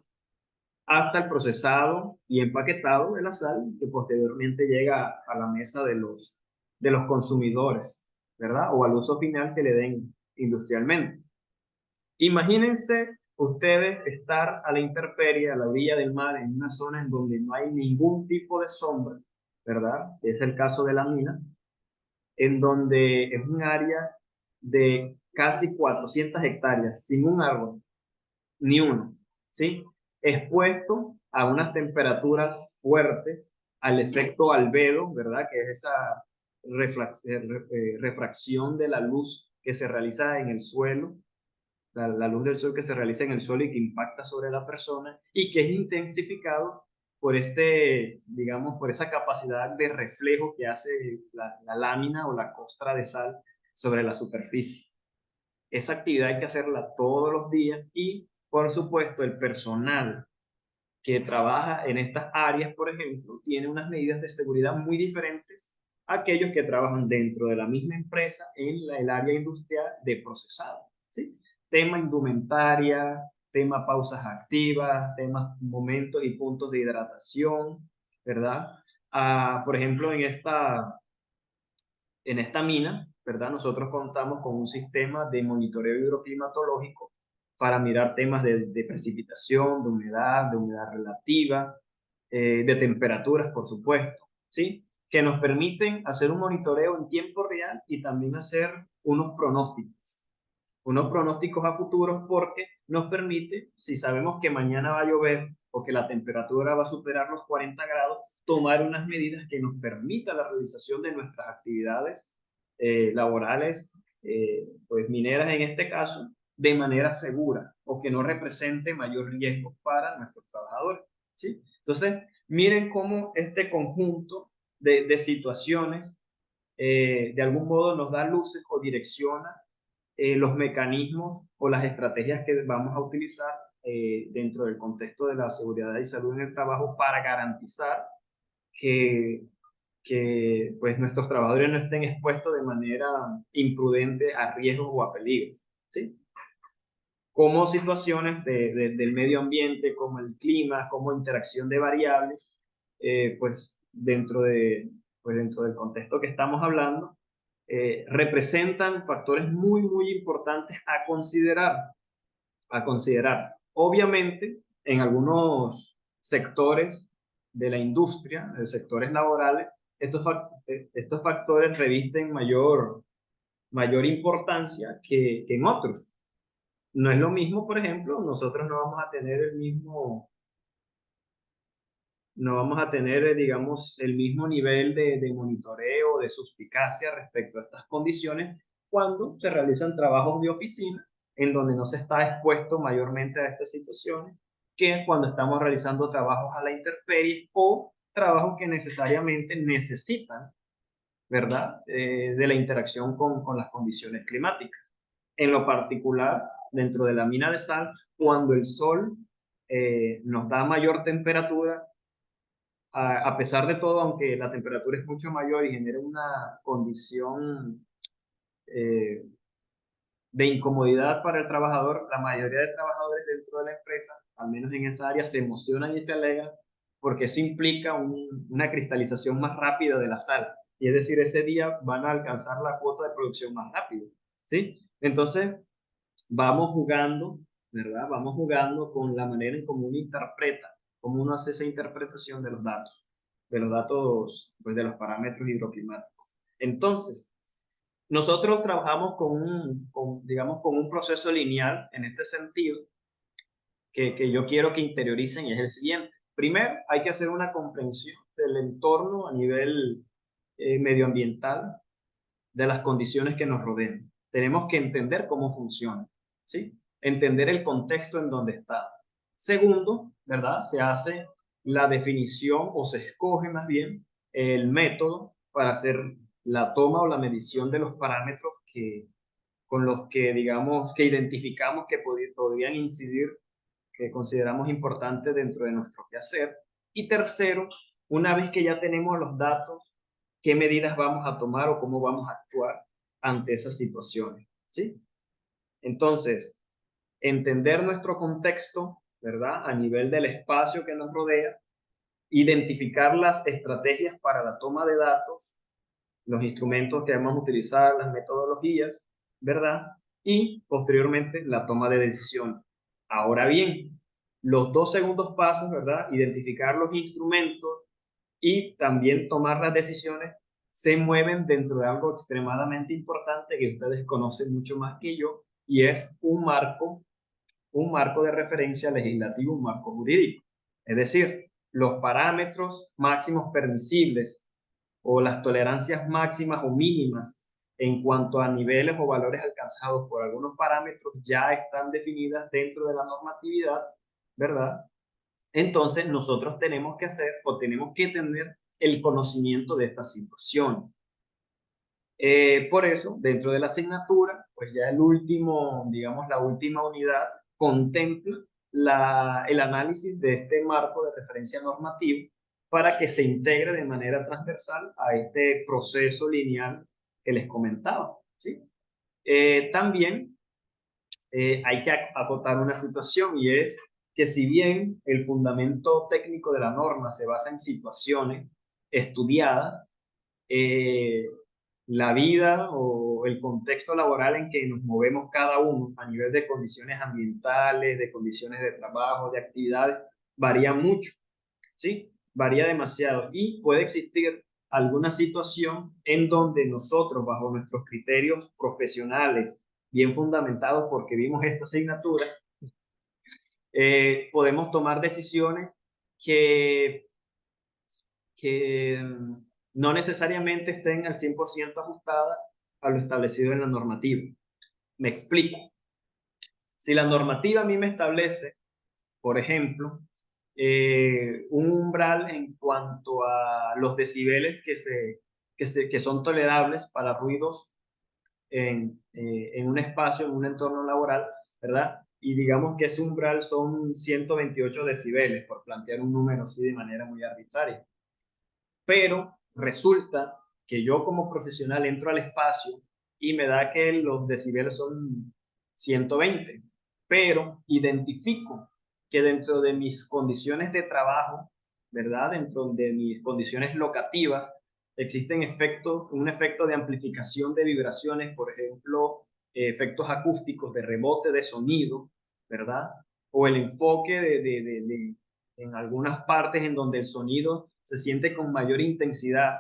hasta el procesado y empaquetado de la sal, que posteriormente llega a la mesa de los consumidores, ¿verdad? O al uso final que le den industrialmente. Imagínense ustedes estar a la intemperie, a la orilla del mar, en una zona en donde no hay ningún tipo de sombra, ¿verdad? Es el caso de la mina, en donde es un área de casi 400 hectáreas, sin un árbol, ni uno, ¿sí? Expuesto a unas temperaturas fuertes, al efecto albedo, ¿verdad? Que es esa refracción de la luz que se realiza en el suelo, la luz del sol que se realiza en el suelo y que impacta sobre la persona y que es intensificado por digamos, por esa capacidad de reflejo que hace la lámina o la costra de sal sobre la superficie. Esa actividad hay que hacerla todos los días y, por supuesto, el personal que trabaja en estas áreas, por ejemplo, tiene unas medidas de seguridad muy diferentes a aquellos que trabajan dentro de la misma empresa en el área industrial de procesado, ¿sí? Tema indumentaria, tema pausas activas, temas momentos y puntos de hidratación, ¿verdad? Por ejemplo, en esta mina, ¿verdad? Nosotros contamos con un sistema de monitoreo hidroclimatológico para mirar temas de precipitación, de humedad relativa, de temperaturas, por supuesto, ¿sí? Que nos permiten hacer un monitoreo en tiempo real y también hacer unos pronósticos a futuros porque nos permite, si sabemos que mañana va a llover o que la temperatura va a superar los 40 grados, tomar unas medidas que nos permitan la realización de nuestras actividades laborales, pues mineras en este caso, de manera segura o que no represente mayor riesgo para nuestros trabajadores, ¿sí? Entonces, miren cómo este conjunto de situaciones de algún modo nos da luces o direcciona los mecanismos o las estrategias que vamos a utilizar dentro del contexto de la seguridad y salud en el trabajo para garantizar que, que pues, nuestros trabajadores no estén expuestos de manera imprudente a riesgos o a peligros, ¿sí? Como situaciones del medio ambiente, como el clima, como interacción de variables, pues, pues dentro del contexto que estamos hablando, representan factores muy, muy importantes a considerar, a considerar. Obviamente, en algunos sectores de la industria, en sectores laborales, estos factores revisten mayor importancia que en otros. No es lo mismo, por ejemplo, nosotros no vamos a tener no vamos a tener, digamos, el mismo nivel de monitoreo, de suspicacia respecto a estas condiciones cuando se realizan trabajos de oficina en donde no se está expuesto mayormente a estas situaciones que cuando estamos realizando trabajos a la intemperie o trabajos que necesariamente necesitan, ¿verdad? De la interacción con las condiciones climáticas. En lo particular, dentro de la mina de sal, cuando el sol nos da mayor temperatura, a pesar de todo, aunque la temperatura es mucho mayor y genera una condición eh, de incomodidad para el trabajador, la mayoría de trabajadores dentro de la empresa, al menos en esa área, se emocionan y se alegran porque eso implica una cristalización más rápida de la sal. Y es decir, ese día van a alcanzar la cuota de producción más rápido, ¿sí? Entonces, vamos jugando, ¿verdad? Vamos jugando con la manera en cómo uno interpreta, cómo uno hace esa interpretación de los datos, pues de los parámetros hidroclimáticos. Entonces, nosotros trabajamos digamos, con un proceso lineal en este sentido que yo quiero que interioricen y es el siguiente. Primero, hay que hacer una comprensión del entorno a nivel medioambiental, de las condiciones que nos rodean. Tenemos que entender cómo funciona, ¿sí? Entender el contexto en donde está. Segundo, ¿verdad? Se hace la definición o se escoge más bien el método para hacer la toma o la medición de los parámetros con los que, digamos, que identificamos que podrían incidir, que consideramos importantes dentro de nuestro quehacer. Y tercero, una vez que ya tenemos los datos, qué medidas vamos a tomar o cómo vamos a actuar ante esas situaciones, ¿sí? Entonces, entender nuestro contexto, ¿verdad? A nivel del espacio que nos rodea, identificar las estrategias para la toma de datos, los instrumentos que vamos a utilizar, las metodologías, ¿verdad? Y posteriormente la toma de decisión. Ahora bien, los dos segundos pasos, ¿verdad? Identificar los instrumentos y también tomar las decisiones se mueven dentro de algo extremadamente importante que ustedes conocen mucho más que yo y es un marco de referencia legislativo, un marco jurídico. Es decir, los parámetros máximos permisibles o las tolerancias máximas o mínimas en cuanto a niveles o valores alcanzados por algunos parámetros ya están definidas dentro de la normatividad, ¿verdad? Entonces nosotros tenemos que hacer o tenemos que tener el conocimiento de estas situaciones. Por eso, dentro de la asignatura, pues ya el último, digamos, la última unidad contempla el análisis de este marco de referencia normativo para que se integre de manera transversal a este proceso lineal que les comentaba, ¿sí? También hay que acotar una situación y es que si bien el fundamento técnico de la norma se basa en situaciones estudiadas, eh, la vida o el contexto laboral en que nos movemos cada uno a nivel de condiciones ambientales, de condiciones de trabajo, de actividades, varía mucho, ¿sí? Varía demasiado y puede existir alguna situación en donde nosotros, bajo nuestros criterios profesionales, bien fundamentados porque vimos esta asignatura, podemos tomar decisiones que no necesariamente estén al 100% ajustadas a lo establecido en la normativa. Me explico. Si la normativa a mí me establece, por ejemplo, un umbral en cuanto a los decibeles que son tolerables para ruidos en un espacio, en un entorno laboral, ¿verdad? Y digamos que ese umbral son 128 decibeles, por plantear un número así de manera muy arbitraria. Pero resulta que yo como profesional entro al espacio y me da que los decibeles son 120, pero identifico que dentro de mis condiciones de trabajo, ¿verdad? Dentro de mis condiciones locativas, existen un efecto de amplificación de vibraciones, por ejemplo, efectos acústicos de rebote de sonido, ¿verdad? O el enfoque en algunas partes en donde el sonido se siente con mayor intensidad.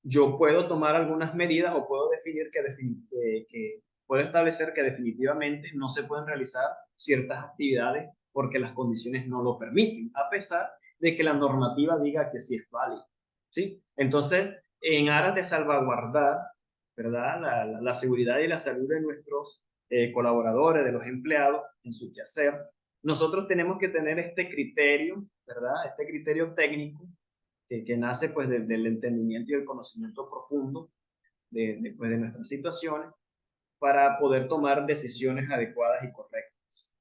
Yo puedo tomar algunas medidas o puedo definir que puedo establecer que definitivamente no se pueden realizar ciertas actividades porque las condiciones no lo permiten, a pesar de que la normativa diga que sí es válido, ¿sí? Entonces, en aras de salvaguardar, ¿verdad? La seguridad y la salud de nuestros colaboradores, de los empleados en su quehacer, nosotros tenemos que tener este criterio, ¿verdad? Este criterio técnico que nace pues del entendimiento y el conocimiento profundo pues, de nuestras situaciones para poder tomar decisiones adecuadas y correctas.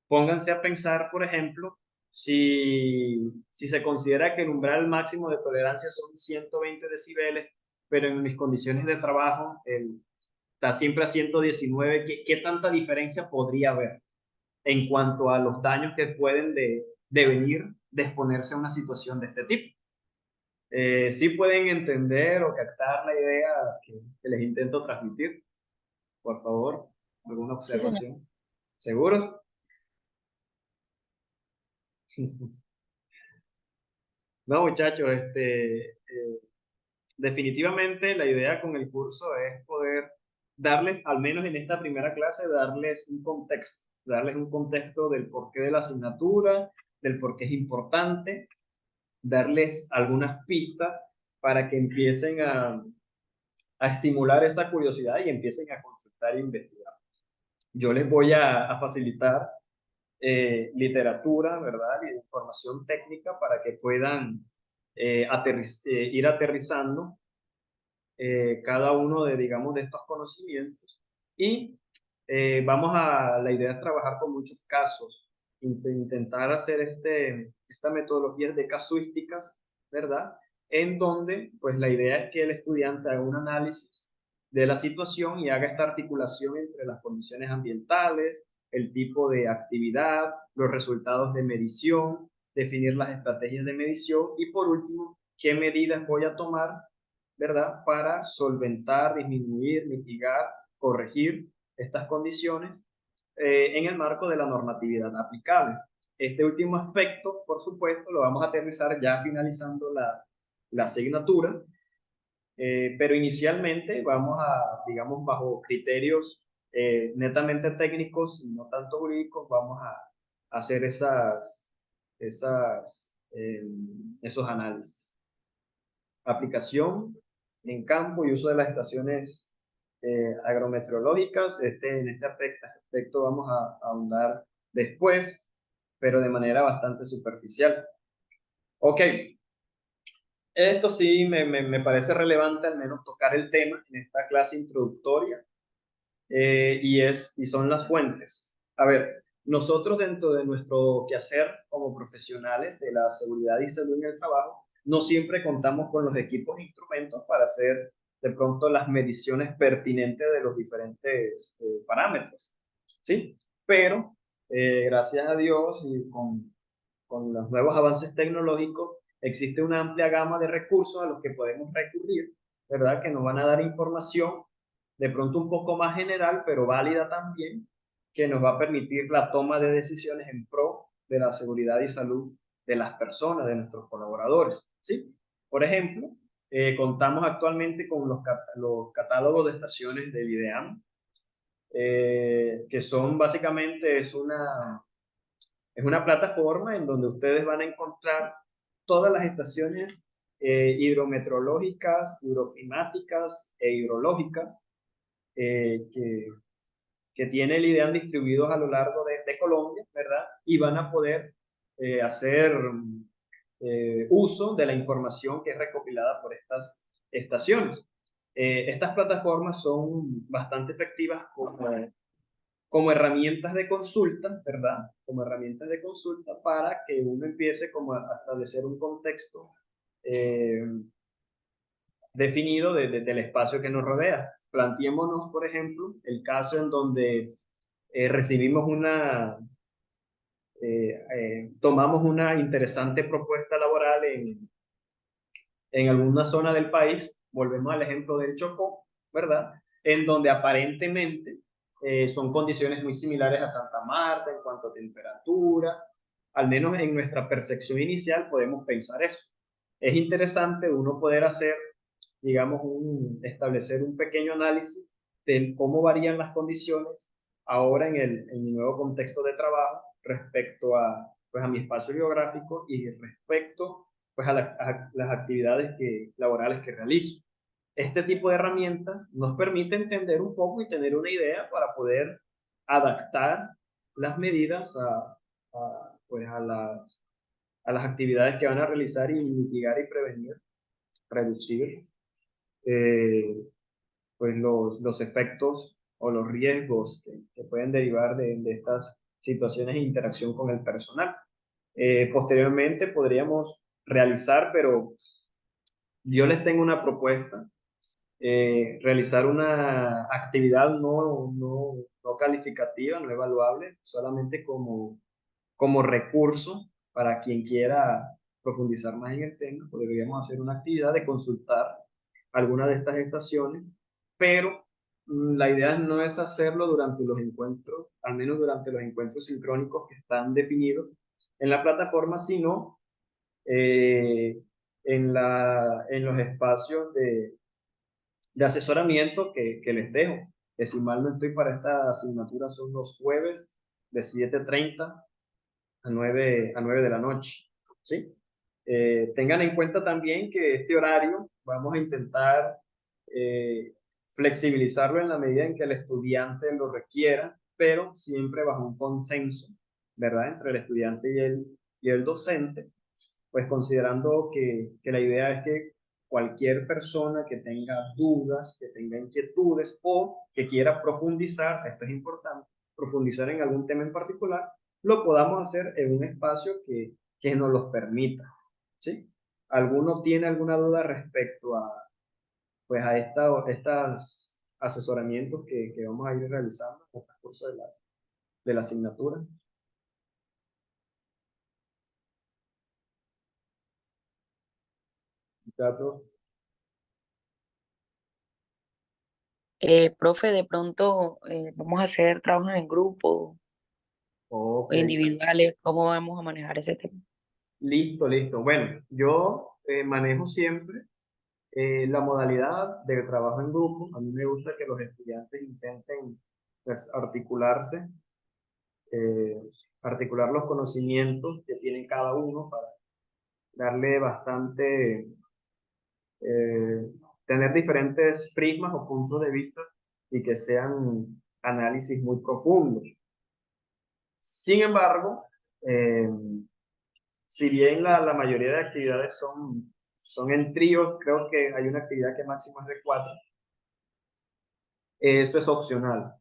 Pónganse a pensar, por ejemplo, si se considera que el umbral máximo de tolerancia son 120 decibeles, pero en mis condiciones de trabajo está siempre a 119, ¿qué tanta diferencia podría haber en cuanto a los daños que pueden devenir de exponerse a una situación de este tipo? ¿Sí pueden entender o captar la idea que les intento transmitir? Por favor, ¿alguna Sí, señor. observación? ¿Seguros? No, muchachos, definitivamente la idea con el curso es poder darles, al menos en esta primera clase, darles un contexto del porqué de la asignatura, del por qué es importante, darles algunas pistas para que empiecen a estimular esa curiosidad y empiecen a consultar e investigar. Yo les voy a facilitar literatura, ¿verdad? Y información técnica para que puedan ir aterrizando cada uno digamos, de estos conocimientos. Y la idea es trabajar con muchos casos, intentar hacer esta metodología de casuísticas, ¿verdad? En donde, pues la idea es que el estudiante haga un análisis de la situación y haga esta articulación entre las condiciones ambientales, el tipo de actividad, los resultados de medición, definir las estrategias de medición y por último, qué medidas voy a tomar, ¿verdad? Para solventar, disminuir, mitigar, corregir estas condiciones en el marco de la normatividad aplicable. Este último aspecto, por supuesto, lo vamos a aterrizar ya finalizando la asignatura, pero inicialmente vamos digamos, bajo criterios netamente técnicos y no tanto jurídicos, vamos a hacer esos análisis. Aplicación en campo y uso de las estaciones agrometeorológicas. En este aspecto vamos a ahondar después, pero de manera bastante superficial. Ok, esto sí me parece relevante al menos tocar el tema en esta clase introductoria y son las fuentes. A ver, nosotros dentro de nuestro quehacer como profesionales de la seguridad y salud en el trabajo, no siempre contamos con los equipos e instrumentos para hacer de pronto las mediciones pertinentes de los diferentes parámetros, ¿sí? Pero gracias a Dios y con los nuevos avances tecnológicos, existe una amplia gama de recursos a los que podemos recurrir, ¿verdad? Que nos van a dar información de pronto un poco más general, pero válida también, que nos va a permitir la toma de decisiones en pro de la seguridad y salud de las personas, de nuestros colaboradores, ¿sí? Por ejemplo, contamos actualmente con los catálogos de estaciones de Videam, que son básicamente, es una plataforma en donde ustedes van a encontrar todas las estaciones hidrometeorológicas, hidroclimáticas e hidrológicas eh, que, que tiene el IDEAM distribuidos a lo largo de Colombia, ¿verdad? Y van a poder hacer uso de la información que es recopilada por estas estaciones. Estas plataformas son bastante efectivas como herramientas de consulta, ¿verdad? Como herramientas de consulta para que uno empiece como a establecer un contexto eh, definido del espacio que nos rodea. Planteémonos, por ejemplo, el caso en donde tomamos una interesante propuesta laboral en alguna zona del país, volvemos al ejemplo del Chocó, ¿verdad? En donde aparentemente son condiciones muy similares a Santa Marta en cuanto a temperatura, al menos en nuestra percepción inicial podemos pensar eso. Es interesante uno poder hacer, digamos, establecer un pequeño análisis de cómo varían las condiciones ahora en mi nuevo contexto de trabajo respecto pues, a mi espacio geográfico y respecto pues, a las actividades laborales que realizo. Este tipo de herramientas nos permite entender un poco y tener una idea para poder adaptar las medidas pues, a las actividades que van a realizar y mitigar y prevenir, reducir pues los efectos o los riesgos que pueden derivar de estas situaciones de interacción con el personal. Posteriormente podríamos realizar, pero yo les tengo una propuesta, realizar una actividad no calificativa, no evaluable, solamente como recurso para quien quiera profundizar más en el tema. Podríamos hacer una actividad de consultar alguna de estas estaciones, pero la idea no es hacerlo durante los encuentros, al menos durante los encuentros sincrónicos que están definidos en la plataforma, sino en los espacios de asesoramiento que les dejo, que si mal no estoy para esta asignatura son los jueves de 7:30 a nueve de la noche, ¿sí? Tengan en cuenta también que este horario vamos a intentar eh, flexibilizarlo en la medida en que el estudiante lo requiera, pero siempre bajo un consenso, ¿verdad? Entre el estudiante y el docente, pues considerando que la idea es que cualquier persona que tenga dudas, que tenga inquietudes o que quiera profundizar, esto es importante, profundizar en algún tema en particular, lo podamos hacer en un espacio que nos los permita, ¿sí? ¿Alguno tiene alguna duda respecto pues estas asesoramientos que vamos a ir realizando en el transcurso de la asignatura? Teatro. Profe, de pronto vamos a hacer trabajos en grupo Ok. o individuales. ¿Cómo vamos a manejar ese tema? Listo, listo. Bueno, yo manejo siempre la modalidad de trabajo en grupo. A mí me gusta que los estudiantes intenten pues, eh, articular los conocimientos que tienen cada uno para darle bastante, tener diferentes prismas o puntos de vista y que sean análisis muy profundos. Sin embargo, eh, si bien la mayoría de actividades son en tríos, creo que hay una actividad que máximo es de 4. Eso es opcional.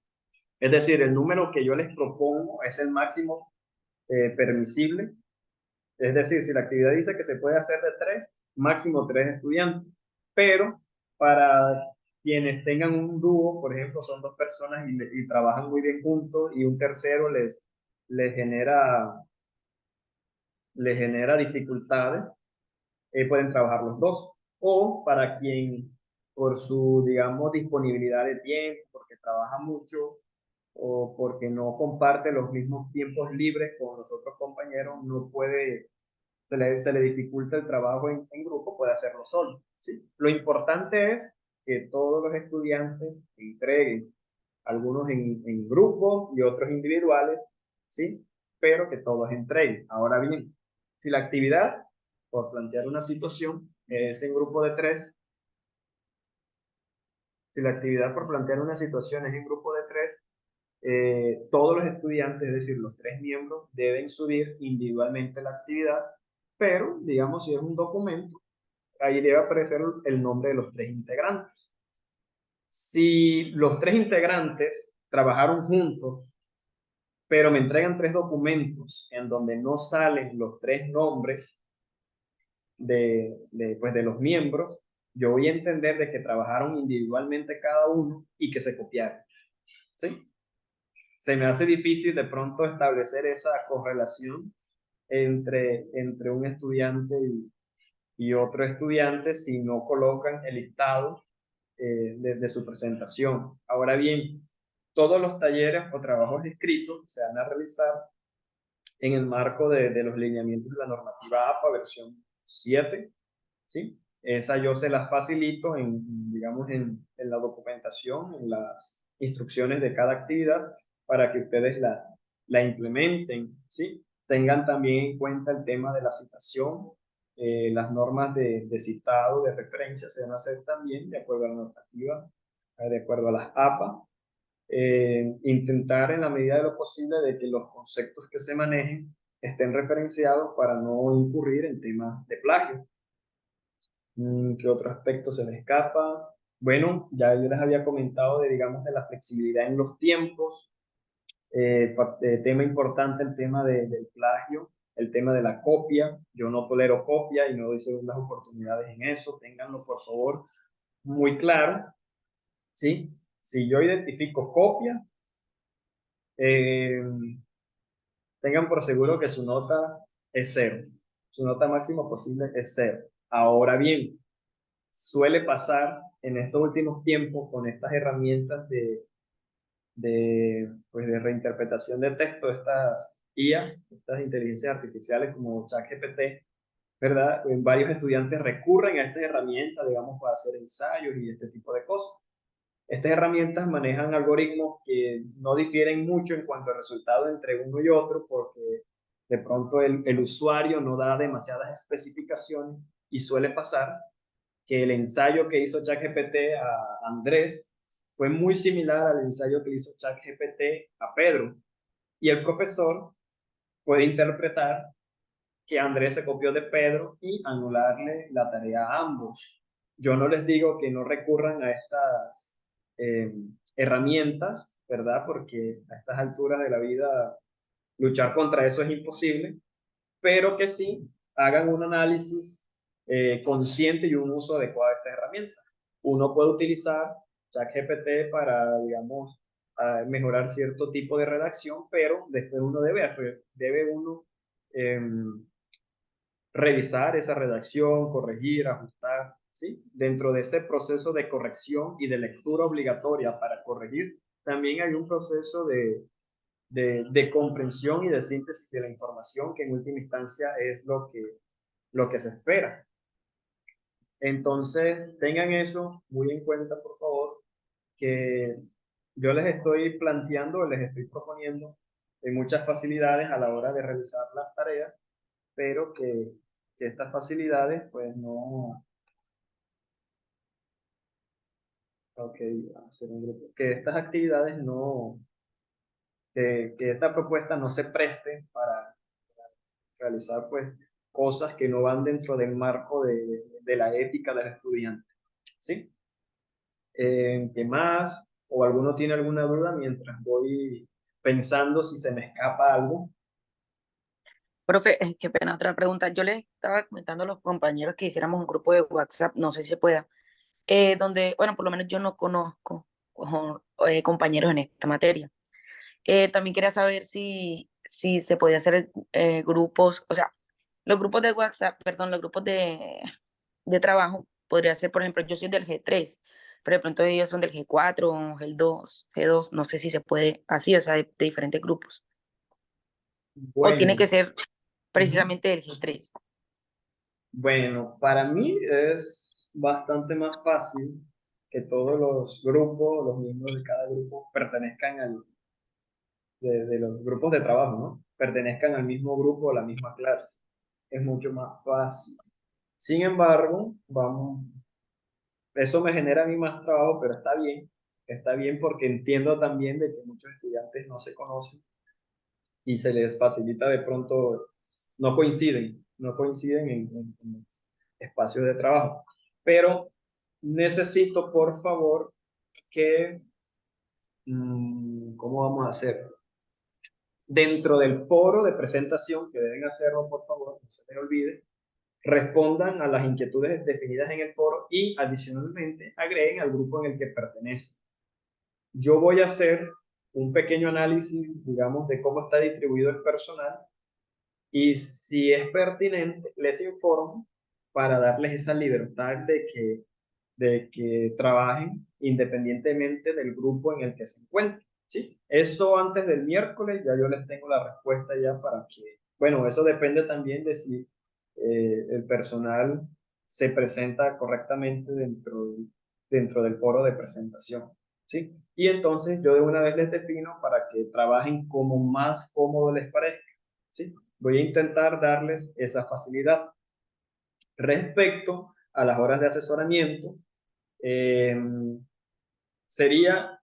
Es decir, el número que yo les propongo es el máximo permisible. Es decir, si la actividad dice que se puede hacer de 3, máximo 3 estudiantes. Pero para quienes tengan un dúo, por ejemplo, son 2 personas y trabajan muy bien juntos y un tercero les genera dificultades, pueden trabajar los dos. O para quien por su, digamos, disponibilidad de tiempo, porque trabaja mucho o porque no comparte los mismos tiempos libres con los otros compañeros, no puede, se le dificulta el trabajo en grupo, puede hacerlo solo, ¿sí? Lo importante es que todos los estudiantes entreguen, algunos en grupo y otros individuales, ¿sí? Pero que todos entreguen. Ahora bien, si la actividad, por plantear una situación, es en grupo de 3, si la actividad por plantear una situación es en grupo de 3, todos los estudiantes, es decir, los 3 miembros, deben subir individualmente la actividad, pero, digamos, si es un documento, ahí debe aparecer el nombre de los 3 integrantes. Si los 3 integrantes trabajaron juntos, pero me entregan 3 documentos en donde no salen los 3 nombres pues de los miembros, yo voy a entender de que trabajaron individualmente cada uno y que se copiaron, ¿sí? Se me hace difícil de pronto establecer esa correlación entre un estudiante y otro estudiante si no colocan el listado de su presentación. Ahora bien, todos los talleres o trabajos escritos se van a realizar en el marco de los lineamientos de la normativa APA versión 7, ¿sí? Esa yo se las facilito digamos, en la documentación, en las instrucciones de cada actividad para que ustedes la implementen, ¿sí? Tengan también en cuenta el tema de la citación, las normas de citado, de referencia, se van a hacer también de acuerdo a la normativa, de acuerdo a las APA. Intentar en la medida de lo posible de que los conceptos que se manejen estén referenciados para no incurrir en temas de plagio. ¿Qué otro aspecto se me escapa? Bueno, ya yo les había comentado de, digamos, de la flexibilidad en los tiempos. Tema importante, el tema del plagio, el tema de la copia. Yo no tolero copia y no doy segundas oportunidades en eso. Ténganlo, por favor, muy claro, ¿sí? Si yo identifico copia, eh, tengan por seguro que su nota es cero. Su nota máxima posible es cero. Ahora bien, suele pasar en estos últimos tiempos con estas herramientas pues de reinterpretación de texto, estas IAs, estas inteligencias artificiales como ChatGPT, ¿verdad? Varios estudiantes recurren a estas herramientas, digamos, para hacer ensayos y este tipo de cosas. Estas herramientas manejan algoritmos que no difieren mucho en cuanto al resultado entre uno y otro, porque de pronto el usuario no da demasiadas especificaciones y suele pasar que el ensayo que hizo ChatGPT a Andrés fue muy similar al ensayo que hizo ChatGPT a Pedro. Y el profesor puede interpretar que Andrés se copió de Pedro y anularle la tarea a ambos. Yo no les digo que no recurran a estas eh, herramientas, ¿verdad? Porque a estas alturas de la vida luchar contra eso es imposible, pero que sí hagan un análisis consciente y un uso adecuado de estas herramientas. Uno puede utilizar ChatGPT para, digamos, mejorar cierto tipo de redacción, pero después uno debe uno eh, revisar esa redacción, corregir, ajustar, ¿sí? Dentro de ese proceso de corrección y de lectura obligatoria para corregir, también hay un proceso de comprensión y de síntesis de la información que en última instancia es lo que se espera. Entonces, tengan eso muy en cuenta, por favor, que yo les estoy planteando, les estoy proponiendo muchas facilidades a la hora de realizar las tareas, pero que estas facilidades, pues no, ok, hacer un grupo, que estas actividades no, que esta propuesta no se preste para realizar, pues, cosas que no van dentro del marco de la ética del estudiante, ¿sí? ¿Qué más? ¿O alguno tiene alguna duda mientras voy pensando si se me escapa algo? Profe, qué pena, otra pregunta. Yo les estaba comentando a los compañeros que hiciéramos un grupo de WhatsApp, no sé si se pueda, donde, bueno, por lo menos yo no conozco compañeros en esta materia. También quería saber si se podía hacer grupos, o sea, los grupos de WhatsApp, perdón, los grupos de trabajo, podría ser, por ejemplo, yo soy del G3, pero de pronto ellos son del G4 o G2, no sé si se puede así, o sea, de diferentes grupos. O tiene Bueno, que ser ujú. precisamente del G3. Bueno, para mí es bastante más fácil que todos los grupos, los miembros de cada grupo pertenezcan de los grupos de trabajo, ¿no? Pertenezcan al mismo grupo o la misma clase. Es mucho más fácil. Sin embargo, vamos, eso me genera a mí más trabajo, pero está bien porque entiendo también de que muchos estudiantes no se conocen y se les facilita de pronto, no coinciden en espacios de trabajo. Pero necesito, por favor, que, ¿cómo vamos a hacer? Dentro del foro de presentación, que deben hacerlo, por favor, no se les olvide, respondan a las inquietudes definidas en el foro y adicionalmente agreguen al grupo en el que pertenecen. Yo voy a hacer un pequeño análisis, digamos, de cómo está distribuido el personal y si es pertinente, les informo para darles esa libertad de que trabajen independientemente del grupo en el que se encuentren, ¿sí? Eso antes del miércoles, ya yo les tengo la respuesta ya para que, bueno, eso depende también de si el personal se presenta correctamente dentro del foro de presentación, ¿sí? Y entonces yo de una vez les defino para que trabajen como más cómodo les parezca, ¿sí? Voy a intentar darles esa facilidad. Respecto a las horas de asesoramiento, eh, sería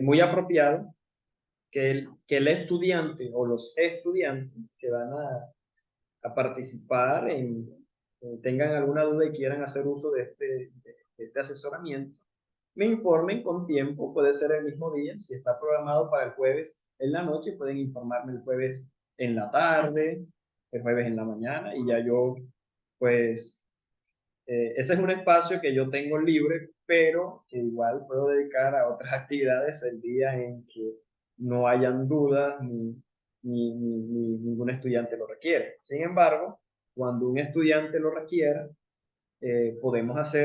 muy apropiado que el estudiante o los estudiantes que van a participar tengan alguna duda y quieran hacer uso de este asesoramiento, me informen con tiempo, puede ser el mismo día, si está programado para el jueves en la noche, pueden informarme el jueves en la tarde, el jueves en la mañana, y ya yo, pues, ese es un espacio que yo tengo libre, pero que igual puedo dedicar a otras actividades el día en que no hayan dudas ni ningún estudiante lo requiere. Sin embargo, cuando un estudiante lo requiera, podemos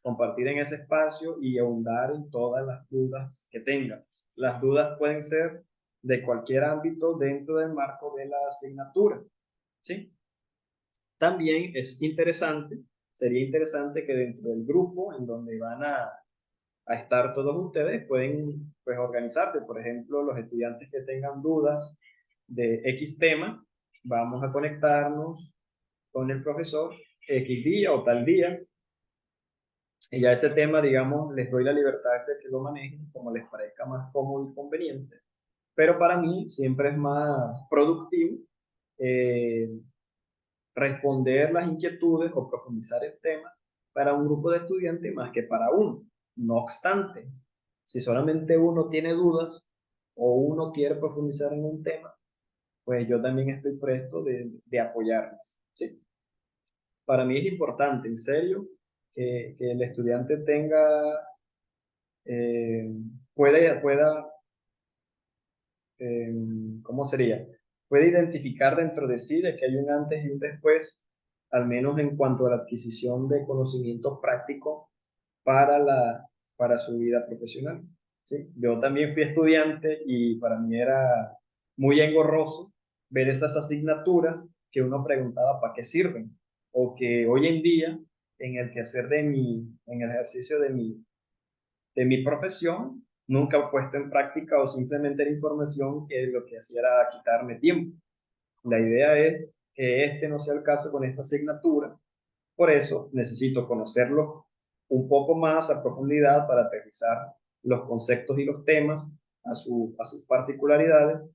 compartir en ese espacio y ahondar en todas las dudas que tengan. Las dudas pueden ser de cualquier ámbito dentro del marco de la asignatura, ¿sí? También sería interesante que dentro del grupo en donde van a estar todos ustedes pueden, pues, organizarse. Por ejemplo, los estudiantes que tengan dudas de X tema, vamos a conectarnos con el profesor X día o tal día, y ya ese tema, digamos, les doy la libertad de que lo manejen como les parezca más cómodo y conveniente. Pero para mí siempre es más productivo eh, responder las inquietudes o profundizar el tema para un grupo de estudiantes más que para uno. No obstante, si solamente uno tiene dudas o uno quiere profundizar en un tema, pues yo también estoy presto de apoyarles, ¿sí? Para mí es importante, en serio, que el estudiante eh, pueda ¿cómo sería? Puede identificar dentro de sí de que hay un antes y un después, al menos en cuanto a la adquisición de conocimiento práctico para para su vida profesional, ¿sí? Yo también fui estudiante y para mí era muy engorroso ver esas asignaturas que uno preguntaba para qué sirven, o que hoy en día, en el quehacer en el ejercicio de mi profesión, nunca he puesto en práctica o simplemente era información que lo que hacía era quitarme tiempo. La idea es que este no sea el caso con esta asignatura, por eso necesito conocerlo un poco más a profundidad para aterrizar los conceptos y los temas a sus particularidades,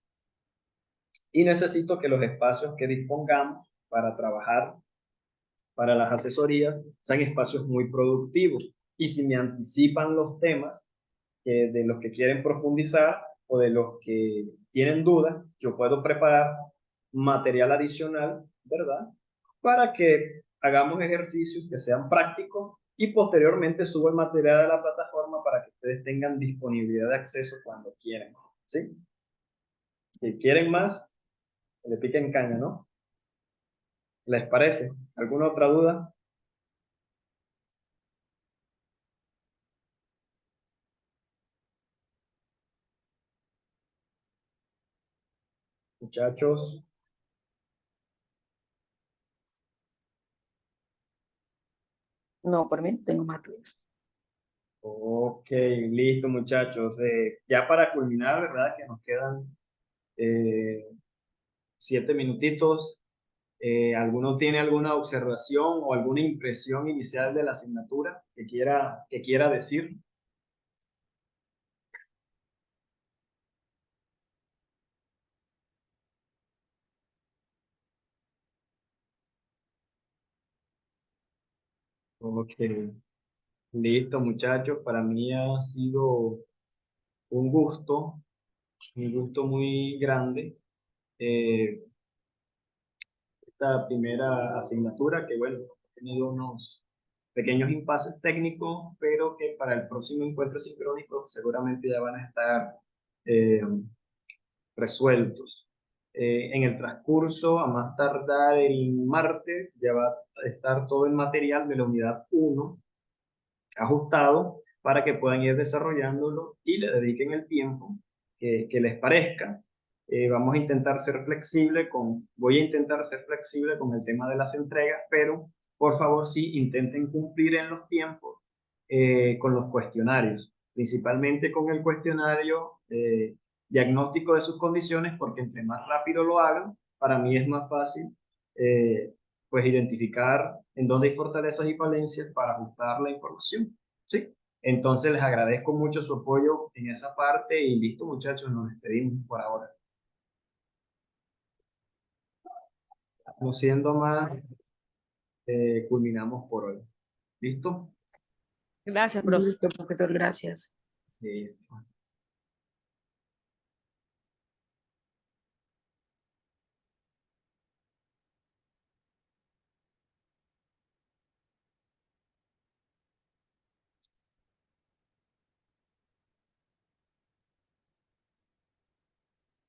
y necesito que los espacios que dispongamos para trabajar para las asesorías sean espacios muy productivos, y si me anticipan los temas de los que quieren profundizar o de los que tienen dudas, yo puedo preparar material adicional, ¿verdad? Para que hagamos ejercicios que sean prácticos y posteriormente subo el material a la plataforma para que ustedes tengan disponibilidad de acceso cuando quieran, ¿sí? Si quieren más, le piquen caña, ¿no? ¿Les parece? ¿Alguna otra duda? Muchachos. No, por mí no tengo más dudas. Ok, listo, muchachos. Ya para culminar, ¿verdad? Que nos quedan 7 minutitos. ¿Alguno tiene alguna observación o alguna impresión inicial de la asignatura que quiera decir? Ok, listo, muchachos. Para mí ha sido un gusto muy grande. eh, Esta primera asignatura, que bueno, he tenido unos pequeños impases técnicos, pero que para el próximo encuentro sincrónico seguramente ya van a estar eh, resueltos. En el transcurso, a más tardar el martes, ya va a estar todo el material de la unidad 1 ajustado para que puedan ir desarrollándolo y le dediquen el tiempo que les parezca. Voy a intentar ser flexible con el tema de las entregas, pero por favor sí intenten cumplir en los tiempos con los cuestionarios, principalmente con el cuestionario diagnóstico de sus condiciones, porque entre más rápido lo hagan, para mí es más fácil eh, pues identificar en dónde hay fortalezas y falencias para ajustar la información. ¿Sí? Entonces les agradezco mucho su apoyo en esa parte y listo, muchachos, nos despedimos por ahora. No siendo más, culminamos por hoy. ¿Listo? Gracias, profe. Listo, profesor, gracias. Listo.